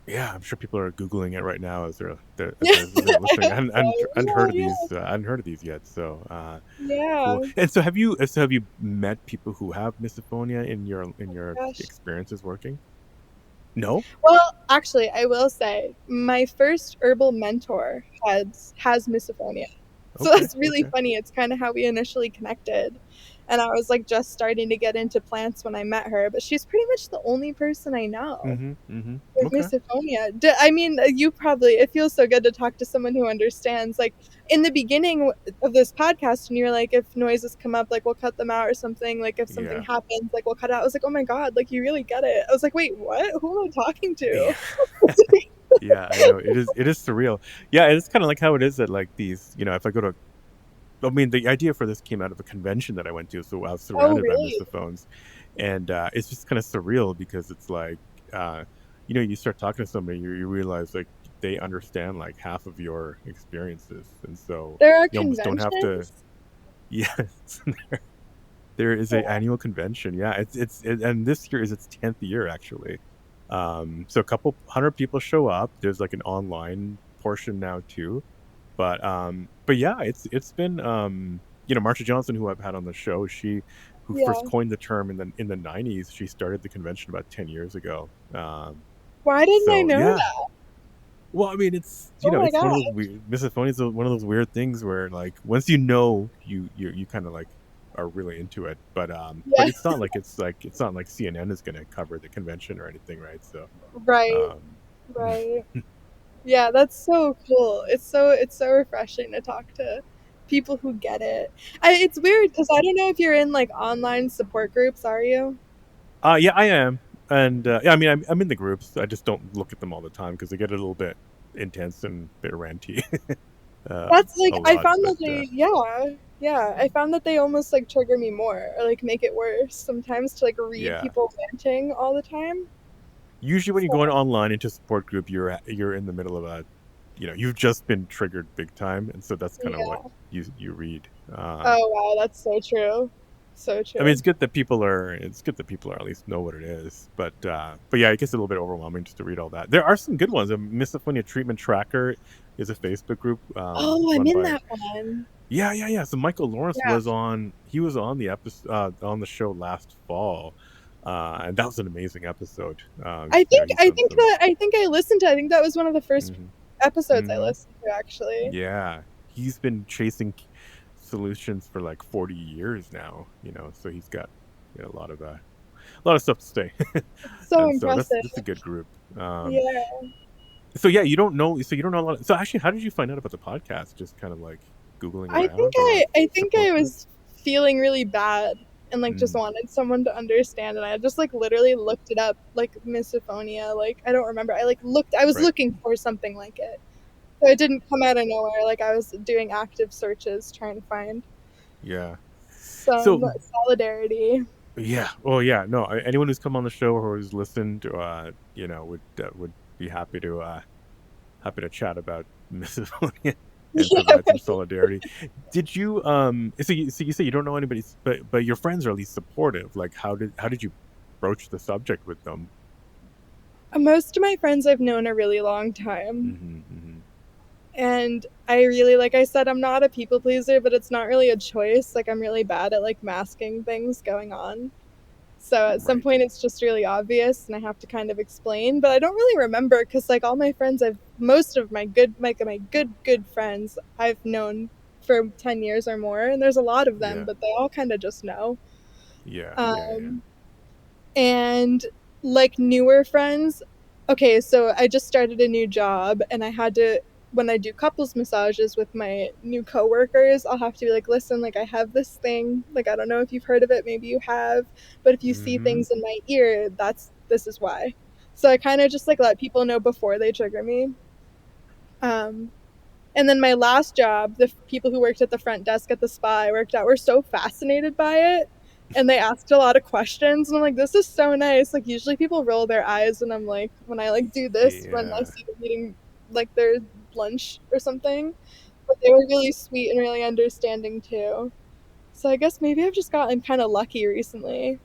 Speaker 1: Yeah, I'm sure people are googling it right now as
Speaker 2: Yeah,
Speaker 1: as they're
Speaker 2: I
Speaker 1: listening.
Speaker 2: hope so.
Speaker 1: I hadn't heard of
Speaker 2: Yeah,
Speaker 1: these. I hadn't heard of these yet. So
Speaker 2: yeah.
Speaker 1: cool. And so have you met people who have misophonia in
Speaker 2: Oh
Speaker 1: your
Speaker 2: my gosh.
Speaker 1: experiences working? No.
Speaker 2: Well, actually, I will say my first herbal mentor has misophonia. So
Speaker 1: Okay.
Speaker 2: that's really
Speaker 1: Okay.
Speaker 2: funny. It's kind of how we initially connected. And I was like just starting to get into plants when I met her, but she's pretty much the only person I know
Speaker 1: Mm-hmm. Mm-hmm.
Speaker 2: with
Speaker 1: Okay.
Speaker 2: misophonia. I mean, you probably, it feels so good to talk to someone who understands. Like in the beginning of this podcast, and you're like, if noises come up, like we'll cut them out or something. Like if something
Speaker 1: Yeah.
Speaker 2: happens, like we'll cut it out. I was like, oh my God, like you really get it. I was like, wait, what? Who am I talking to?
Speaker 1: Yeah. Yeah, I know. It is surreal. Yeah, it's kind of like how it is at like these, if I go to I mean, the idea for this came out of a convention that I went to, so I was
Speaker 2: Oh,
Speaker 1: surrounded by
Speaker 2: really?
Speaker 1: misophones, and it's just kind of surreal because it's like, uh, you start talking to somebody, you realize like they understand like half of your experiences, and so
Speaker 2: There are
Speaker 1: you almost don't have to.
Speaker 2: conventions?
Speaker 1: Yes, there is a annual convention. Yeah, and this year is its 10th year actually. So a couple hundred people show up. There's like an online portion now too, but yeah, it's been Marsha Johnson, who I've had on the show, she who first
Speaker 2: Yeah.
Speaker 1: coined the term in the 90s, she started the convention about 10 years ago.
Speaker 2: Why didn't I
Speaker 1: So
Speaker 2: know
Speaker 1: yeah.
Speaker 2: that?
Speaker 1: Well, I mean, it's
Speaker 2: Oh my
Speaker 1: it's one of those
Speaker 2: God.
Speaker 1: weird misophonia is one of those weird things where like once you kind of like are really into it, but
Speaker 2: Yeah.
Speaker 1: it's not like CNN is going to cover the convention or anything, right? So
Speaker 2: Right.
Speaker 1: um
Speaker 2: Right. Yeah, that's so cool. It's so refreshing to talk to people who get it. It's weird because I don't know if you're in like online support groups, are you?
Speaker 1: Yeah, I am. And yeah, I mean, I'm in the groups. I just don't look at them all the time because they get a little bit intense and a bit ranty
Speaker 2: That's like
Speaker 1: a
Speaker 2: I
Speaker 1: lot.
Speaker 2: found
Speaker 1: But
Speaker 2: that yeah, I found that they almost like trigger me more or like make it worse sometimes to like read
Speaker 1: yeah,
Speaker 2: people ranting all the time.
Speaker 1: usually when you
Speaker 2: So,
Speaker 1: go online into support group, you're in the middle of you've just been triggered big time, and so that's kind of what
Speaker 2: yeah.
Speaker 1: you read.
Speaker 2: Oh wow, that's so true. So
Speaker 1: I mean,
Speaker 2: true.
Speaker 1: it's good that people are at least know what it is, but yeah, it gets a little bit overwhelming just to read all that. There are some good ones. A Misophonia Treatment Tracker is a Facebook group
Speaker 2: Oh, I'm
Speaker 1: run
Speaker 2: in
Speaker 1: by.
Speaker 2: that one.
Speaker 1: Yeah, yeah, yeah. So Michael Lawrence
Speaker 2: Yeah.
Speaker 1: was on. He was on the episode on the show last fall, and that was an amazing episode. He's done some.
Speaker 2: I think I listened to I think that was one of the first
Speaker 1: Hmm.
Speaker 2: episodes I
Speaker 1: Hmm.
Speaker 2: listened to actually.
Speaker 1: Yeah, he's been chasing solutions for like 40 years now. So he's got a lot of stuff to say,
Speaker 2: So
Speaker 1: and so
Speaker 2: impressive.
Speaker 1: that's a good group.
Speaker 2: Yeah.
Speaker 1: So yeah, you don't know. So you don't know a lot. So actually, how did you find out about the podcast? Just kind of like googling around or
Speaker 2: I think I
Speaker 1: support
Speaker 2: was
Speaker 1: groups?
Speaker 2: feeling really bad and like just
Speaker 1: Mm,
Speaker 2: wanted someone to understand and I just like literally looked it up like misophonia like I don't remember. I was
Speaker 1: right.
Speaker 2: looking for something like it. So it didn't come out of nowhere. Like I was doing active searches trying to find
Speaker 1: Yeah.
Speaker 2: some
Speaker 1: So
Speaker 2: solidarity.
Speaker 1: yeah. Well, yeah. No. Anyone who's come on the show or who's listened, would be happy to chat about misophonia and
Speaker 2: Yeah.
Speaker 1: provide some solidarity. Did you so you say you don't know anybody, but your friends are at least supportive. Like how did you broach the subject with them?
Speaker 2: Most of my friends I've known a really long time.
Speaker 1: Hmm. Hmm.
Speaker 2: And I really, like I said, I'm not a people pleaser, but it's not really a choice. Like I'm really bad at like masking things going on. So at some
Speaker 1: Right.
Speaker 2: point it's just really obvious and I have to kind of explain, but I don't really remember cuz like all my friends I've most of my good my good friends I've known for 10 years or more, and there's a lot of them,
Speaker 1: Yeah.
Speaker 2: but they all kind of just know.
Speaker 1: Yeah. Yeah. Yeah.
Speaker 2: Um and like newer friends, okay, so I just started a new job and I had to, when I do couples massages with my new coworkers, I'll have to be like, listen, like I have this thing, like I don't know if you've heard of it, maybe you have, but if you see
Speaker 1: Mm-hmm.
Speaker 2: things in my ear, this is why. So I kind of just like let people know before they trigger me. um and then my last job, the people who worked at the front desk at the spa I worked at were so fascinated by it. And they asked a lot of questions. And I'm like, this is so nice. Like, usually people roll their eyes when I'm like, when I like do this, when I
Speaker 1: Yeah.
Speaker 2: see them eating like their lunch or something. But they were really sweet and really understanding too. So I guess maybe I've just gotten kind of lucky recently.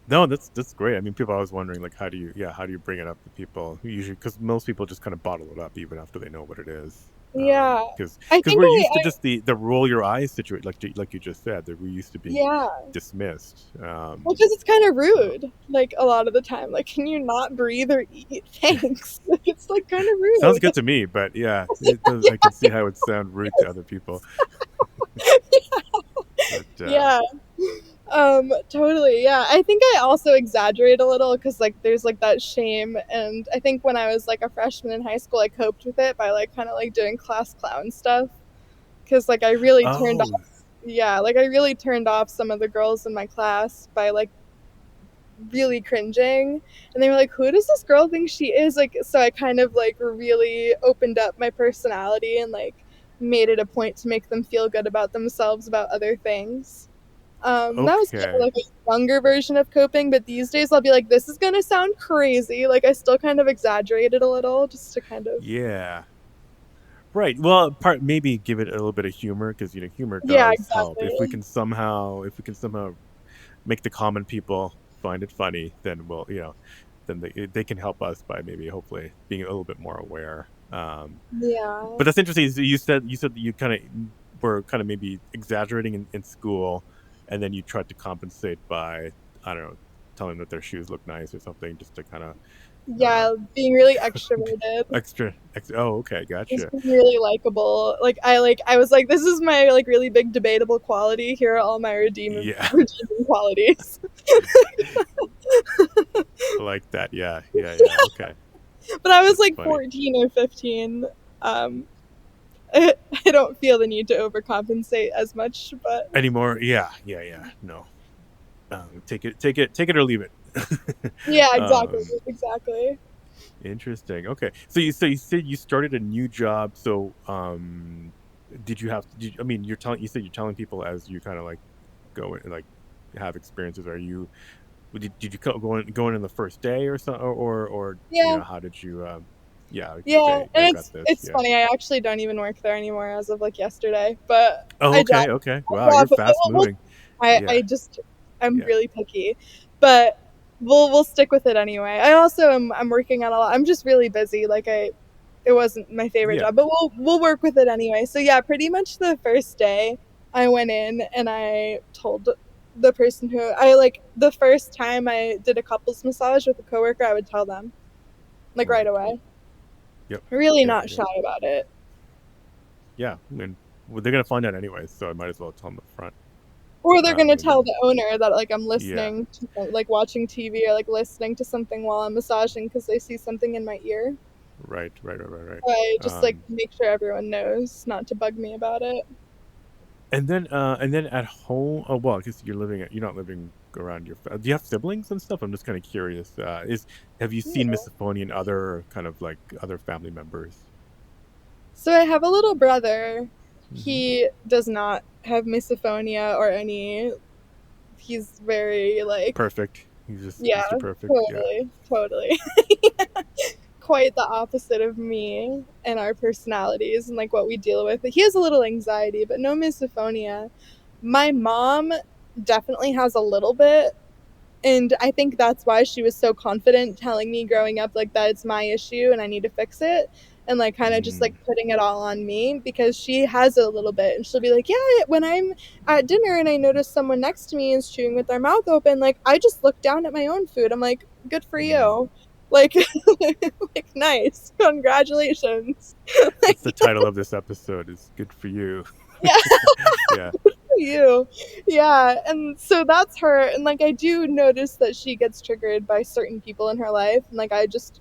Speaker 1: No, that's great. I mean, people are always wondering, like, how do you, yeah, how do you bring it up to people? Usually, because most people just kind of bottle it up even after they know what it is.
Speaker 2: Yeah. I
Speaker 1: Because
Speaker 2: think
Speaker 1: we're used to
Speaker 2: I
Speaker 1: just the roll your eyes situation, like you just said, that we're used to being
Speaker 2: yeah.
Speaker 1: dismissed.
Speaker 2: Well, because it's kind of
Speaker 1: So
Speaker 2: rude, like a lot of the time. Like, can you not breathe or eat? Thanks. Like, it's like kind of
Speaker 1: sounds
Speaker 2: rude.
Speaker 1: good to me, but yeah, it does. I can see how it sound rude to other people. But
Speaker 2: Yeah. Totally. Yeah. I think I also exaggerate a little because like there's like that shame, and I think when I was like a freshman in high school, I coped with it by like kind of like doing class clown stuff because like I really turned
Speaker 1: oh,
Speaker 2: off. Yeah, like I really turned off some of the girls in my class by like really cringing, and they were like, who does this girl think she is? Like, so I kind of like really opened up my personality and like made it a point to make them feel good about themselves about other things. That was kind of
Speaker 1: okay,
Speaker 2: like a younger version of coping, but these days I'll be like, this is gonna sound crazy, like I still kind of exaggerated a little just to kind of.
Speaker 1: yeah. Right. Well, part maybe give it a little bit of humor because humor
Speaker 2: Yeah,
Speaker 1: does help.
Speaker 2: exactly.
Speaker 1: If we can somehow make the common people find it funny, then then they can help us by maybe hopefully being a little bit more aware.
Speaker 2: Yeah.
Speaker 1: But that's interesting. So you said that you kind of were kind of maybe exaggerating in school, and then you tried to compensate by, I don't know, telling them that their shoes look nice or something, just to kind of
Speaker 2: Yeah, being really extroverted.
Speaker 1: Oh, okay,
Speaker 2: Just
Speaker 1: gotcha.
Speaker 2: being really likable. I was like, this is my like really big debatable quality. Here are all my
Speaker 1: Yeah.
Speaker 2: redeeming qualities.
Speaker 1: I like that. Yeah, yeah, yeah. Okay,
Speaker 2: But I was
Speaker 1: that's
Speaker 2: like
Speaker 1: funny.
Speaker 2: 14 or 15. Um, I don't feel the need to overcompensate as much, but
Speaker 1: Anymore? Yeah, yeah, yeah. No, take it or leave it.
Speaker 2: yeah, exactly,
Speaker 1: um,
Speaker 2: exactly.
Speaker 1: interesting. Okay, so you said you started a new job. So, did you have? I mean, you said you're telling people as you kind of like go and like have experiences. Are you? Did you go in the first day or so, or
Speaker 2: Yeah,
Speaker 1: how did you? Yeah, like,
Speaker 2: yeah,
Speaker 1: say
Speaker 2: and
Speaker 1: I got this.
Speaker 2: it's
Speaker 1: Yeah.
Speaker 2: funny. I actually don't even work there anymore as of like yesterday, but
Speaker 1: Oh,
Speaker 2: I
Speaker 1: okay,
Speaker 2: dropped.
Speaker 1: okay.
Speaker 2: I
Speaker 1: Wow, you're
Speaker 2: dropped.
Speaker 1: fast
Speaker 2: We'll,
Speaker 1: moving.
Speaker 2: I
Speaker 1: Yeah,
Speaker 2: just I'm
Speaker 1: yeah,
Speaker 2: really picky, but we'll stick with it anyway. I also I'm working on a lot. I'm just really busy. Like it wasn't my favorite
Speaker 1: yeah.
Speaker 2: job, but we'll work with it anyway. So yeah, pretty much the first day I went in and I told the person who I like the first time I did a couples massage with a coworker, I would tell them like right
Speaker 1: Right.
Speaker 2: away.
Speaker 1: Yep.
Speaker 2: Really
Speaker 1: Yep.
Speaker 2: not
Speaker 1: Yep.
Speaker 2: shy about it.
Speaker 1: Yeah. I mean, well, they're gonna find out anyway, so I might as well tell them up front.
Speaker 2: Or they're gonna
Speaker 1: And
Speaker 2: tell
Speaker 1: then,
Speaker 2: the owner that like I'm
Speaker 1: yeah.
Speaker 2: listening to like watching TV or like listening to something while I'm massaging because they see something in my ear.
Speaker 1: Right. Right. Right. Right. Right.
Speaker 2: I just like
Speaker 1: Um,
Speaker 2: make sure everyone knows not to bug me about it.
Speaker 1: and then at home. Oh well, I guess you're not living around your. Do you have siblings and stuff? I'm just kind of curious. Is Have you seen misophonia in other kind of like other family members?
Speaker 2: So I have a little brother.
Speaker 1: Hmm.
Speaker 2: He does not have misophonia or any. He's very like,
Speaker 1: Perfect. He's just
Speaker 2: yeah,
Speaker 1: Mr. Perfect. Yeah.
Speaker 2: totally, totally. Quite the opposite of me and our personalities and like what we deal with. He has a little anxiety, but no misophonia. My mom definitely has a little bit, and I think that's why she was so confident telling me growing up like that it's my issue and I need to fix it. and like kind of just like
Speaker 1: Mm,
Speaker 2: putting it all on me because she has it a little bit, and she'll be like, yeah, when I'm at dinner and I notice someone next to me is chewing with their mouth open, like I just look down at my own food. I'm like, good for
Speaker 1: mm.
Speaker 2: you. Like, like nice, congratulations.
Speaker 1: That's
Speaker 2: Like,
Speaker 1: the title of this episode. Is good for you.
Speaker 2: yeah,
Speaker 1: Yeah.
Speaker 2: you. Yeah, and so that's her, and like I do notice that she gets triggered by certain people in her life, and like I just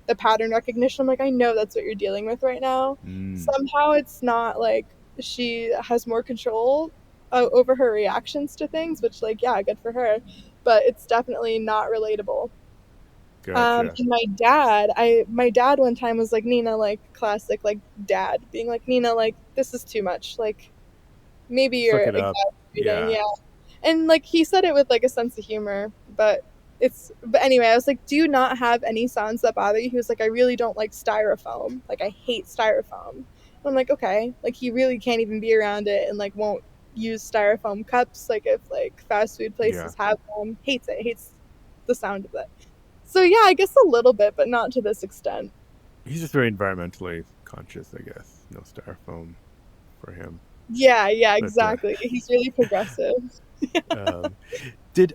Speaker 2: the pattern recognition, I'm like, I know that's what you're dealing with right now.
Speaker 1: Mm,
Speaker 2: Somehow it's not like she has more control over her reactions to things, which like yeah, good for her, but it's definitely not relatable.
Speaker 1: gotcha.
Speaker 2: And my dad one time was like, Nina, like classic like dad being like, Nina, like this is too much, like maybe
Speaker 1: Suck
Speaker 2: you're
Speaker 1: it up.
Speaker 2: exaggerating,
Speaker 1: Yeah.
Speaker 2: yeah. And like he said it with like a sense of humor, but anyway, I was like, do you not have any sounds that bother you? He was like, I really don't like styrofoam. Like I hate styrofoam. And I'm like, okay. Like he really can't even be around it and like won't use styrofoam cups. Like if like fast food
Speaker 1: Yeah.
Speaker 2: places have them, hates it, hates the sound of it. So yeah, I guess a little bit, but not to this extent.
Speaker 1: He's just very environmentally conscious, I guess. No styrofoam for him.
Speaker 2: Yeah, yeah,
Speaker 1: But
Speaker 2: exactly. He's really progressive.
Speaker 1: um,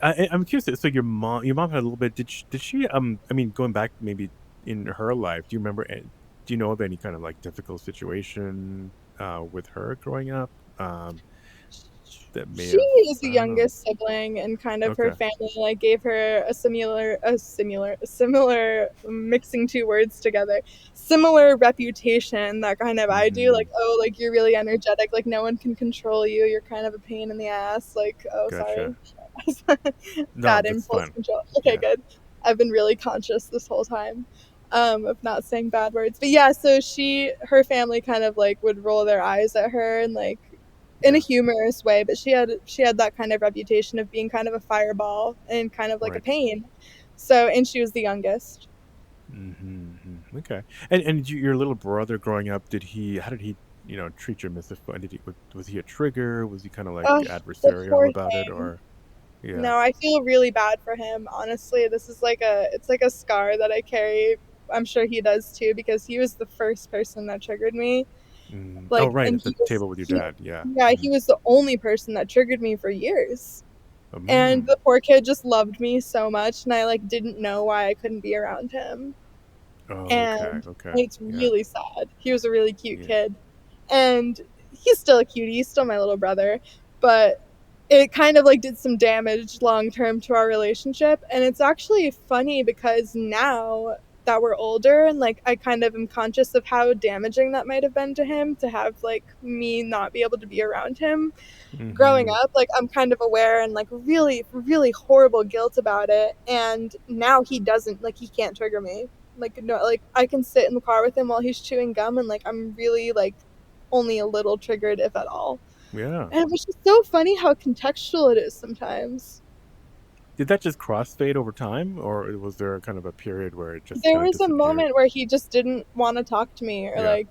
Speaker 1: I'm curious. So your mom had a little bit. Did she? I mean, going back maybe in her life, do you remember? Do you know of any kind of like difficult situation with her growing up? That may
Speaker 2: She
Speaker 1: have.
Speaker 2: is the
Speaker 1: I don't know.
Speaker 2: youngest sibling, and kind of her
Speaker 1: Okay.
Speaker 2: family like gave her a similar mixing two words together, similar reputation that kind of I do,
Speaker 1: Mm-hmm.
Speaker 2: like, oh, like you're really energetic, like no one can control you, you're kind of a pain in the ass, like, oh, sorry,
Speaker 1: Gotcha. No,
Speaker 2: bad
Speaker 1: that's
Speaker 2: impulse
Speaker 1: fine.
Speaker 2: control. Okay,
Speaker 1: Yeah.
Speaker 2: good. I've been really conscious this whole time of not saying bad words, but yeah, so her family kind of like would roll their eyes at her and like in a
Speaker 1: Yeah.
Speaker 2: humorous way, but she had that kind of reputation of being kind of a fireball and kind of like a
Speaker 1: Right.
Speaker 2: pain. So, and she was the youngest.
Speaker 1: Mm-hmm. Okay. And your little brother growing up, did he? How did he? Treat your misophonia? Did he? Was he a trigger? Was he kind of like
Speaker 2: Oh, the
Speaker 1: adversarial
Speaker 2: poor
Speaker 1: about it,
Speaker 2: thing.
Speaker 1: or yeah?
Speaker 2: No, I feel really bad for him. Honestly, this is like it's like a scar that I carry. I'm sure he does too because he was the first person that triggered me.
Speaker 1: Mm. Oh,
Speaker 2: Like,
Speaker 1: right,
Speaker 2: and
Speaker 1: at the table with your dad. Yeah.
Speaker 2: yeah,
Speaker 1: Mm-hmm.
Speaker 2: he was the only person that triggered me for years. And
Speaker 1: Mm.
Speaker 2: the poor kid just loved me so much, and I like didn't know why I couldn't be around him.
Speaker 1: Oh, okay.
Speaker 2: And
Speaker 1: Okay.
Speaker 2: it's
Speaker 1: Yeah.
Speaker 2: really sad. He was a really cute
Speaker 1: Yeah.
Speaker 2: kid, and he's still a cutie. He's still my little brother, but it kind of like did some damage long term to our relationship. And it's actually funny because now that we're older and like I kind of am conscious of how damaging that might have been to him to have like me not be able to be around him growing
Speaker 1: Mm-hmm.
Speaker 2: up, like I'm kind of aware and like really, really horrible guilt about it. And now he doesn't like he can't trigger me. Like no, like I can sit in the car with him while he's chewing gum, and like I'm really like only a little triggered, if at all.
Speaker 1: Yeah.
Speaker 2: And it was just so funny how contextual it is sometimes.
Speaker 1: Did that just crossfade over time, or was there kind of a period where it just
Speaker 2: There
Speaker 1: kind of
Speaker 2: was a
Speaker 1: disappeared?
Speaker 2: moment where he just didn't want to talk to me or
Speaker 1: Yeah.
Speaker 2: like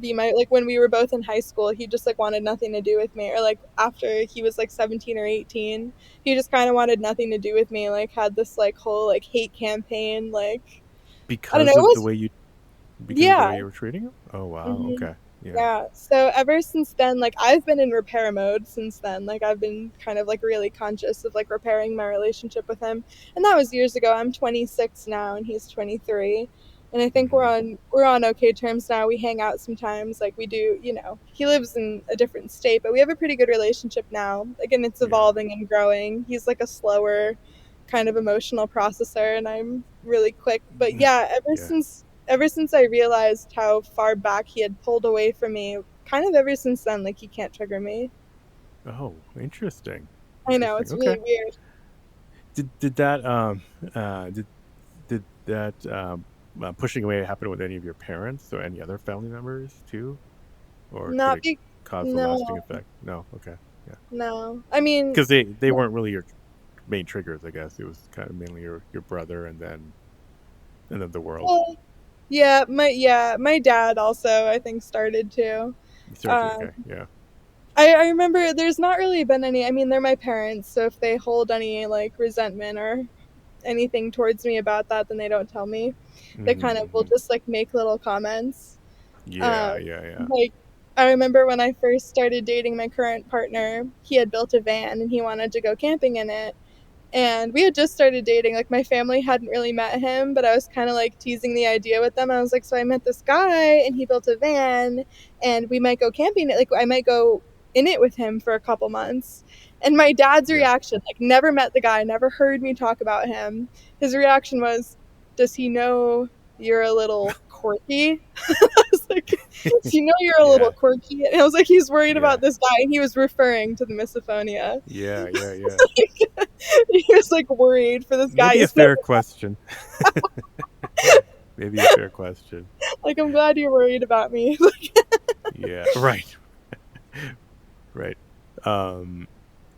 Speaker 2: be my like when we were both in high school, he just like wanted nothing to do with me, or like after he was like 17 or 18, he just kind of wanted nothing to do with me, like had this like whole like hate campaign, like I don't know,
Speaker 1: Because
Speaker 2: it
Speaker 1: of the
Speaker 2: was
Speaker 1: way you Because of the
Speaker 2: yeah.
Speaker 1: way you were treating him? Oh, wow.
Speaker 2: Mhm.
Speaker 1: Okay. Yeah.
Speaker 2: Yeah. So ever since then, like I've been in repair mode since then. Like I've been kind of like really conscious of like repairing my relationship with him. And that was years ago. I'm 26 now and he's 23. And I think we're
Speaker 1: Mhm.
Speaker 2: on we're on okay terms now. We hang out sometimes. Like we do, you know. He lives in a different state, but we have a pretty good relationship now. Again, it's
Speaker 1: Yeah.
Speaker 2: evolving and growing. He's like a slower kind of emotional processor and I'm really quick. But yeah,
Speaker 1: Yeah.
Speaker 2: ever since I realized how far back he had pulled away from me, kind of ever since then, like he can't trigger me.
Speaker 1: Oh, interesting.
Speaker 2: I know,
Speaker 1: Interesting.
Speaker 2: it's
Speaker 1: Okay.
Speaker 2: really weird.
Speaker 1: Did that did that pushing away happen with any of your parents or any other family members too, or did
Speaker 2: Not
Speaker 1: it
Speaker 2: be
Speaker 1: cause a lasting
Speaker 2: no,
Speaker 1: effect? No. Okay. Yeah.
Speaker 2: no. I mean,
Speaker 1: Because they weren't really your main triggers, I guess. It was kind of mainly your brother and then the world.
Speaker 2: well, yeah, my dad also I think started to.
Speaker 1: You started to,
Speaker 2: Um,
Speaker 1: okay. Yeah.
Speaker 2: I remember there's not really been any. I mean, they're my parents, so if they hold any like resentment or anything towards me about that, then they don't tell me. They kind of will just like make little comments.
Speaker 1: Yeah, yeah, yeah.
Speaker 2: Like I remember when I first started dating my current partner, he had built a van and he wanted to go camping in it. And we had just started dating. Like, my family hadn't really met him, but I was kind of like teasing the idea with them. I was like, so I met this guy and he built a van and we might go camping. Like, I might go in it with him for a couple months. And my dad's reaction, like, never met the guy, never heard me talk about him. His reaction was, does he know you're a little quirky? I was like, does he know you're a little quirky? And I was like, he's worried about this guy. And he was referring to the misophonia.
Speaker 1: Yeah, yeah, yeah.
Speaker 2: He was like worried for this guy.
Speaker 1: Maybe a fair question. Maybe a fair question.
Speaker 2: Like, I'm glad you're worried about me.
Speaker 1: Yeah, right. Right.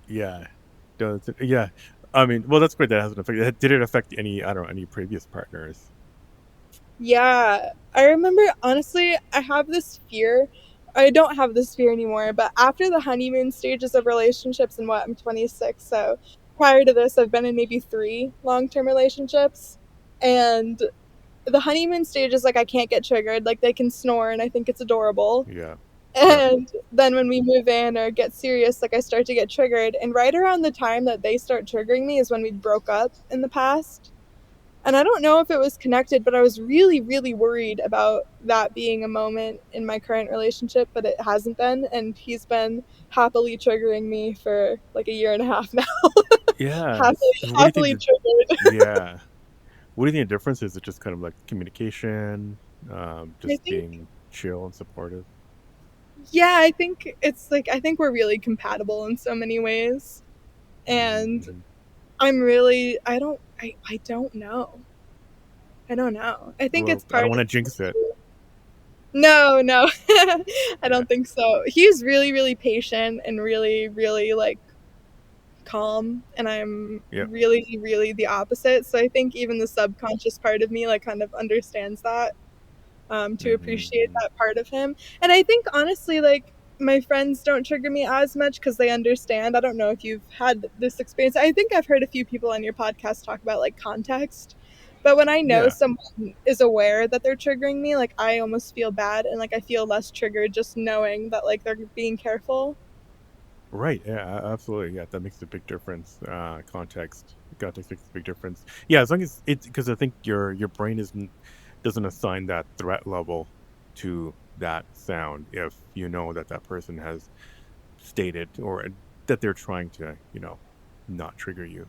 Speaker 1: Yeah. Yeah. I mean, well, that's great that hasn't affected. Did it affect any, I don't know, any previous partners?
Speaker 2: Yeah. I remember, honestly, I have this fear. I don't have this fear anymore, but after the honeymoon stages of relationships, and I'm 26, so prior to this, I've been in maybe 3 long-term relationships. And the honeymoon stage is like I can't get triggered. Like, they can snore and I think it's adorable.
Speaker 1: Yeah.
Speaker 2: And then when we move in or get serious, like, I start to get triggered. And right around the time that they start triggering me is when we broke up in the past. And I don't know if it was connected, but I was really, really worried about that being a moment in my current relationship, but it hasn't been. And he's been happily triggering me for like a year and a half now.
Speaker 1: Yeah. So what do you
Speaker 2: happily
Speaker 1: think?
Speaker 2: triggered.
Speaker 1: Yeah. What do you think the difference is? Is it just kind of like communication,
Speaker 2: I
Speaker 1: just
Speaker 2: think,
Speaker 1: being chill and supportive?
Speaker 2: yeah, I think it's like, I think we're really compatible in so many ways. And
Speaker 1: Mm-hmm.
Speaker 2: I don't know. I don't know. I think
Speaker 1: Well,
Speaker 2: it's
Speaker 1: I
Speaker 2: part
Speaker 1: don't want to
Speaker 2: of.
Speaker 1: jinx it.
Speaker 2: No, no. I
Speaker 1: Yeah.
Speaker 2: don't think so. He's really, really patient and really, really like calm, and I'm
Speaker 1: Yeah.
Speaker 2: really, really the opposite. So I think even the subconscious part of me like kind of understands that, to appreciate
Speaker 1: Mm-hmm.
Speaker 2: that part of him. And I think honestly, like, my friends don't trigger me as much because they understand. I don't know if you've had this experience. I think I've heard a few people on your podcast talk about like context. But when I know
Speaker 1: Yeah.
Speaker 2: someone is aware that they're triggering me, like, I almost feel bad and like I feel less triggered just knowing that like they're being careful.
Speaker 1: Right. Yeah. Absolutely. Yeah. That makes a big difference. Context makes a big difference. Yeah. As long as it's because I think your brain doesn't assign that threat level to that sound if you know that that person has stated or that they're trying to not trigger you.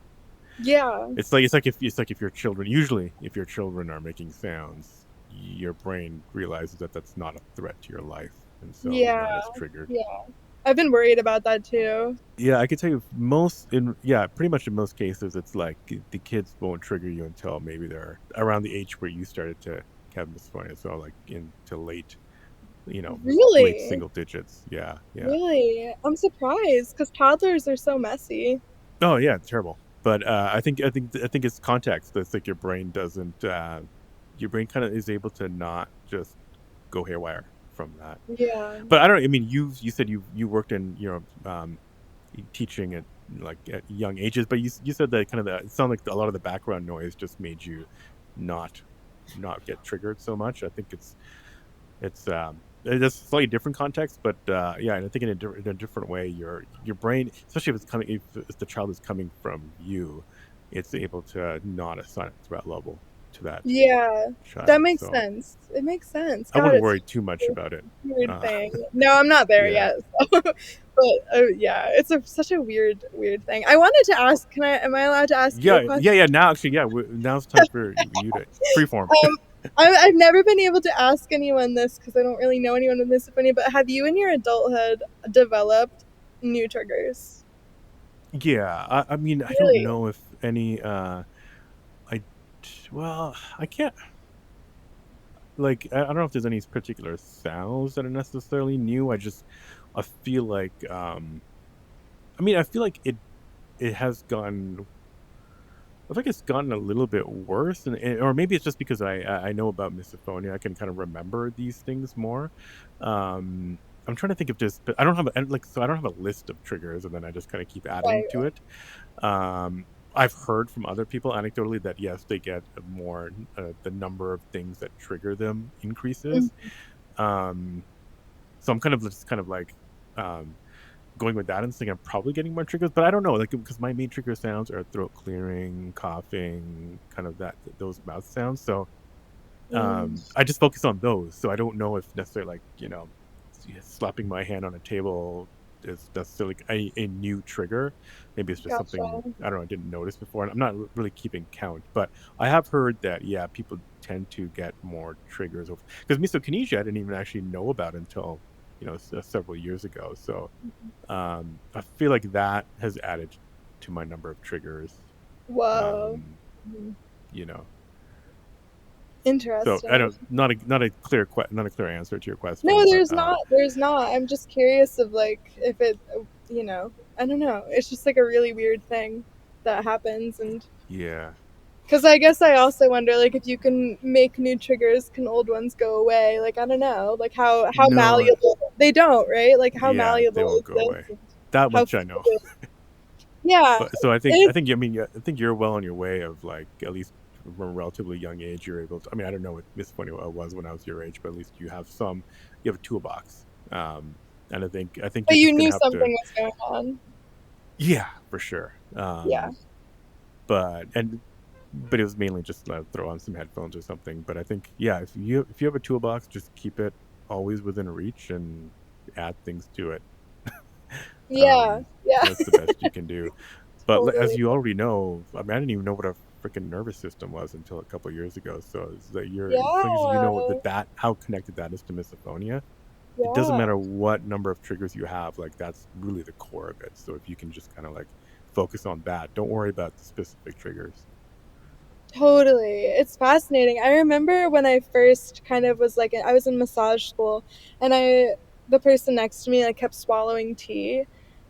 Speaker 2: Yeah.
Speaker 1: It's like if your children, usually if your children are making sounds, your brain realizes that that's not a threat to your life, and so you're
Speaker 2: Yeah.
Speaker 1: not as triggered.
Speaker 2: Yeah. I've been worried about that too.
Speaker 1: Yeah, I can tell you pretty much in most cases, it's like the kids won't trigger you until maybe they're around the age where you started to have misophonia. So like into you know, late
Speaker 2: Really?
Speaker 1: single digits. Yeah, yeah.
Speaker 2: Really? I'm surprised because toddlers are so messy.
Speaker 1: Oh yeah, terrible. But I think it's context. It's like your brain kind of is able to not just go haywire from that.
Speaker 2: Yeah.
Speaker 1: But I don't. I mean, you said you worked in teaching at like at young ages, but you said that kind of it sounded like a lot of the background noise just made you not get triggered so much. I think it's a slightly different context, but yeah, and I think in a different way, your brain, especially if the child is coming from you, it's able to not assign a threat level to that
Speaker 2: Yeah. That
Speaker 1: child.
Speaker 2: makes
Speaker 1: So
Speaker 2: sense. It makes sense.
Speaker 1: I
Speaker 2: God,
Speaker 1: wouldn't
Speaker 2: it's
Speaker 1: worry too much
Speaker 2: a
Speaker 1: about it.
Speaker 2: weird
Speaker 1: Uh,
Speaker 2: thing. No, I'm not there
Speaker 1: yeah,
Speaker 2: yet. So. But yeah, it's such a weird, weird thing. I wanted to ask, am I allowed to ask you a
Speaker 1: yeah,
Speaker 2: question?
Speaker 1: yeah, yeah. Now actually, yeah, now's time for you to freeform.
Speaker 2: Um, I've never been able to ask anyone this because I don't really know anyone with misophonia, but have you in your adulthood developed new triggers?
Speaker 1: Yeah, I mean, I don't
Speaker 2: Really?
Speaker 1: know if any. I well, I can't. Like, I don't know if there's any particular sounds that are necessarily new. I feel like, I mean, I feel like it has gotten. I think it's gotten a little bit worse, or maybe it's just because I know about misophonia. I can kind of remember these things more. I'm trying to think of just, but I don't have so I don't have a list of triggers, and then I just kind of keep adding
Speaker 2: Right.
Speaker 1: to it. Um, I've heard from other people anecdotally that yes, they get more, the number of things that trigger them increases.
Speaker 2: Mhm.
Speaker 1: Um, so I'm kind of just kind of like, um, going with that instinct. I'm probably getting more triggers, but I don't know, like, because my main trigger sounds are throat clearing, coughing, kind of those mouth sounds. So
Speaker 2: Mm.
Speaker 1: I just focus on those. So I don't know if necessarily, like, slapping my hand on a table is necessarily a new trigger. Maybe it's just
Speaker 2: Gotcha.
Speaker 1: something I don't know, I didn't notice before. And I'm not really keeping count, but I have heard that, yeah, people tend to get more triggers over because misokinesia I didn't even actually know about until, several years ago. So
Speaker 2: Mhm.
Speaker 1: I feel like that has added to my number of triggers.
Speaker 2: Whoa.
Speaker 1: Um,
Speaker 2: Mhm.
Speaker 1: you know, so I
Speaker 2: Interesting.
Speaker 1: don't not a clear answer to your
Speaker 2: No,
Speaker 1: question, but
Speaker 2: there's not. I'm just curious of, like, if it, you know, I don't know. It's just, like, a really weird thing that happens, and
Speaker 1: yeah,
Speaker 2: because I guess I also wonder, like, if you can make new triggers, can old ones go away? Like, I don't know, like, how
Speaker 1: no,
Speaker 2: malleable they don't, right? Like, how
Speaker 1: yeah, they
Speaker 2: malleable
Speaker 1: won't
Speaker 2: is
Speaker 1: go
Speaker 2: this,
Speaker 1: away.
Speaker 2: and
Speaker 1: That
Speaker 2: how
Speaker 1: much I know.
Speaker 2: fluid. Yeah,
Speaker 1: But so I
Speaker 2: it
Speaker 1: think, I mean, yeah, I think you're well on your way of like at least from a relatively young age you're able to. I mean, I don't know what Misophonia was when I was your age, but at least you have a toolbox. And I think
Speaker 2: but
Speaker 1: you're
Speaker 2: you
Speaker 1: just
Speaker 2: knew
Speaker 1: gonna have
Speaker 2: something
Speaker 1: to,
Speaker 2: was going on.
Speaker 1: yeah, for sure.
Speaker 2: Yeah.
Speaker 1: But it was mainly just throw on some headphones or something. But I think, yeah, if you have a toolbox, just keep it always within reach and add things to it.
Speaker 2: Yeah, yeah,
Speaker 1: That's the best you can do. But as
Speaker 2: totally.
Speaker 1: you already know, I mean, I didn't even know what a freaking nervous system was until a couple years ago. So it's that as long as you
Speaker 2: Yeah,
Speaker 1: know that how connected that is to misophonia, it doesn't
Speaker 2: yeah.
Speaker 1: matter what number of triggers you have. Like that's really the core of it. So if you can just kind of like focus on that, don't worry about the specific triggers.
Speaker 2: Totally. It's fascinating. I remember when I first kind of was like, I was in massage school, and the person next to me, like, kept swallowing tea,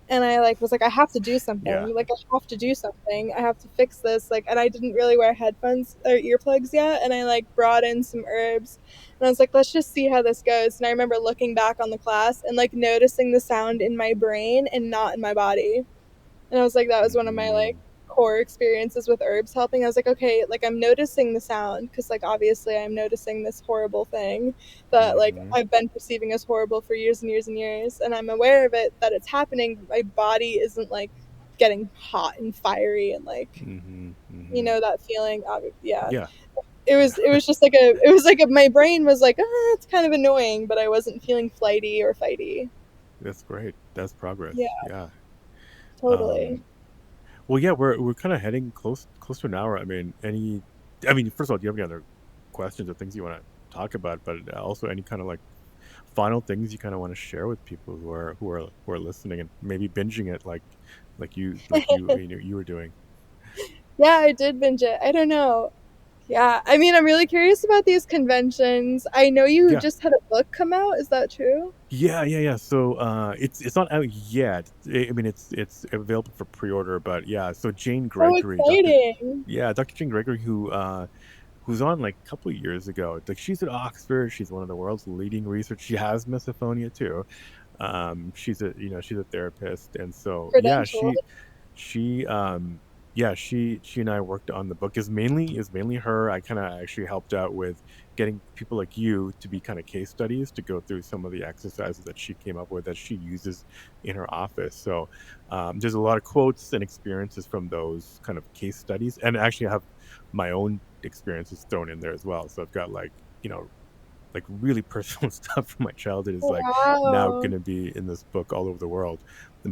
Speaker 2: and I, like, was like, I have to do
Speaker 1: Yeah.
Speaker 2: something. Like, I have to do something. I have to fix this. Like, and I didn't really wear headphones or earplugs yet, and I, like, brought in some herbs, and I was like, let's just see how this goes. And I remember looking back on the class and, like, noticing the sound in my brain and not in my body. And I was like, that was one of my, like,
Speaker 1: Hmm.
Speaker 2: core experiences with herbs helping. I was like, okay, like, I'm noticing the sound because, like, obviously I'm noticing this horrible thing that, like,
Speaker 1: Hmm.
Speaker 2: I've been perceiving as horrible for years and years and years, and I'm aware of it, that it's happening, but my body isn't, like, getting hot and fiery and, like,
Speaker 1: Hmm. Hmm.
Speaker 2: that feeling of it. Yeah.
Speaker 1: Yeah. Yeah.
Speaker 2: It was just like a it was like my brain was like, ah, it's kind of annoying, but I wasn't feeling flighty or fighty.
Speaker 1: That's great. That's progress.
Speaker 2: Yeah,
Speaker 1: Yeah.
Speaker 2: totally.
Speaker 1: Um, Well, yeah, we're kind of heading close to an hour. I mean, first of all, do you have any other questions or things you want to talk about? But also any kind of like final things you kind of want to share with people who are listening and maybe binging it like you were doing.
Speaker 2: Yeah, I did binge it. I don't know. Yeah, I mean, I'm really curious about these conventions. I know you
Speaker 1: Yeah,
Speaker 2: just had a book come out. Is that true?
Speaker 1: yeah. So it's not out yet. I mean, it's available for pre-order, but yeah. So Jane
Speaker 2: Oh,
Speaker 1: Gregory,
Speaker 2: exciting.
Speaker 1: Dr. Jane Gregory, who's on like a couple of years ago. Like she's at Oxford. She's one of the world's leading research. She has misophonia too. She's a therapist, and so yeah,
Speaker 2: Credentialed.
Speaker 1: she and I worked on the book. Is mainly her. I kind of actually helped out with getting people like you to be kind of case studies to go through some of the exercises that she came up with that she uses in her office. So there's a lot of quotes and experiences from those kind of case studies, and actually I have my own experiences thrown in there as well. So I've got like really personal stuff from my childhood is like now
Speaker 2: Wow.
Speaker 1: going to be in this book all over the world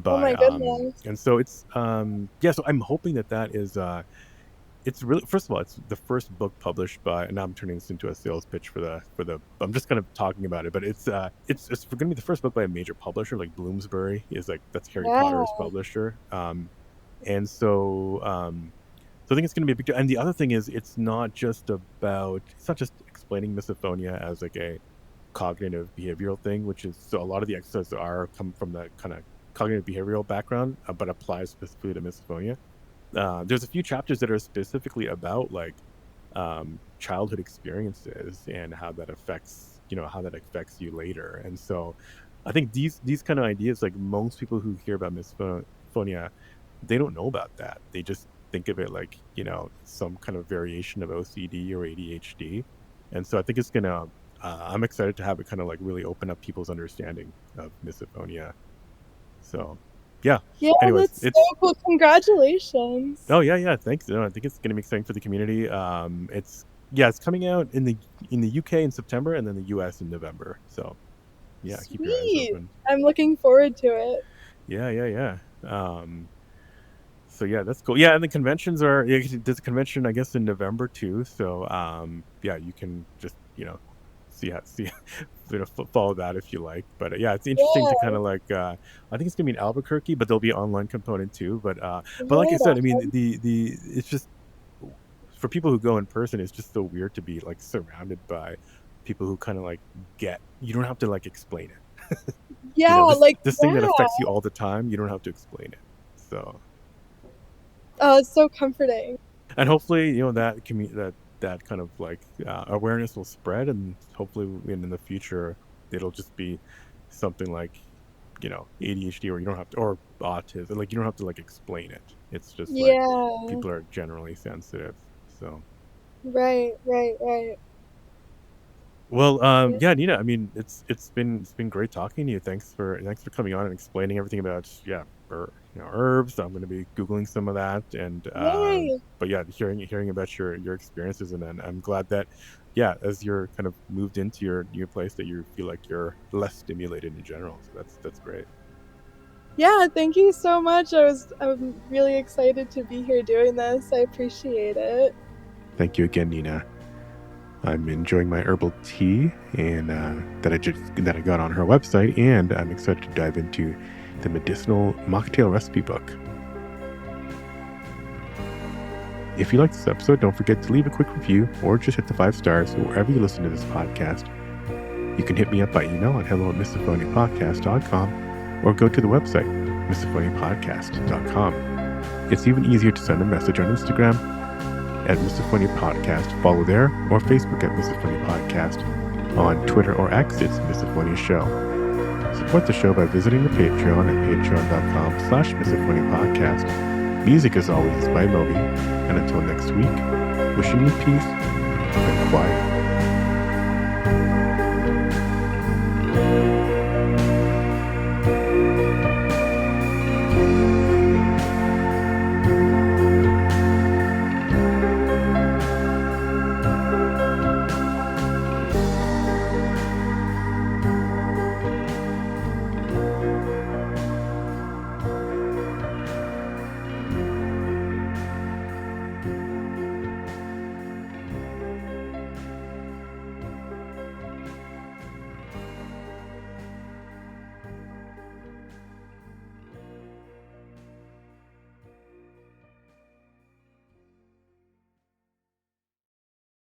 Speaker 2: Oh
Speaker 1: by
Speaker 2: my goodness.
Speaker 1: and so it's yeah, so I'm hoping that is it's really, first of all, it's the first book published by, and now I'm turning this into a sales pitch for the I'm just kind of talking about it, but it's going to be the first book by a major publisher. Like Bloomsbury is like, that's Harry Potter's
Speaker 2: Yeah.
Speaker 1: publisher. And so I think it's going to be a big deal. And the other thing is, it's not just explaining misophonia as like a cognitive behavioral thing, which is, so a lot of the exercises are come from the kind of cognitive behavioral background, but applies specifically to misophonia. There's a few chapters that are specifically about like childhood experiences and how that affects you later. And so I think these kind of ideas, like most people who hear about misophonia, they don't know about that. think of it like, some kind of variation of OCD or ADHD. And so I think it's gonna, I'm excited to have it kind of like really open up people's understanding of misophonia. So, yeah.
Speaker 2: Yeah,
Speaker 1: Anyways,
Speaker 2: that's so cool. Congratulations.
Speaker 1: oh yeah, thanks. I think it's gonna be exciting for the community. It's coming out in the UK in September and then the US in November. So yeah, keep your eyes
Speaker 2: Sweet.
Speaker 1: open.
Speaker 2: I'm looking forward to it.
Speaker 1: Yeah. So yeah, that's cool. Yeah, and the conventions are there's a convention I guess in November too. So yeah, you can just see follow that if you like. But yeah, it's interesting to kind
Speaker 2: Yeah,
Speaker 1: of like I think it's gonna be in Albuquerque, but there'll be an online component too. But like I
Speaker 2: right
Speaker 1: said, I mean
Speaker 2: on.
Speaker 1: the it's just for people who go in person, it's just so weird to be like surrounded by people who kind of like get. You don't have to like explain it.
Speaker 2: Yeah,
Speaker 1: This thing that affects you all the time, you don't have to explain it. So,
Speaker 2: oh, it's so comforting.
Speaker 1: and hopefully, that kind of like awareness will spread, and hopefully, in the future, it'll just be something like ADHD, or you don't have to, or autism, like you don't have to like explain it. It's just like
Speaker 2: Yeah,
Speaker 1: people are generally sensitive. So,
Speaker 2: right.
Speaker 1: well,
Speaker 2: Yeah,
Speaker 1: yeah, Nina. I mean, it's been great talking to you. Thanks for coming on and explaining everything about herbs. I'm going to be googling some of that, and
Speaker 2: yay.
Speaker 1: but yeah, hearing about your experiences, and then I'm glad that yeah, as you're kind of moved into your new place, that you feel like you're less stimulated in general. So that's great.
Speaker 2: Yeah, thank you so much. I'm really excited to be here doing this. I appreciate it.
Speaker 1: Thank you again, Nina. I'm enjoying my herbal tea, and that I got on her website, and I'm excited to dive into the medicinal mocktail recipe book. If you liked this episode, don't forget to leave a quick review or just hit the 5 stars wherever you listen to this podcast. You can hit me up by email at hello@misophoniapodcast.com or go to the website, misophoniapodcast.com. It's even easier to send a message on Instagram at Misophonia Podcast. Follow there, or Facebook at Misophonia Podcast. On Twitter or X, it's Misophonia Show. Support the show by visiting the Patreon at patreon.com/Misophonia Podcast. Music, as always, is by Moby. And until next week, wishing you peace and quiet.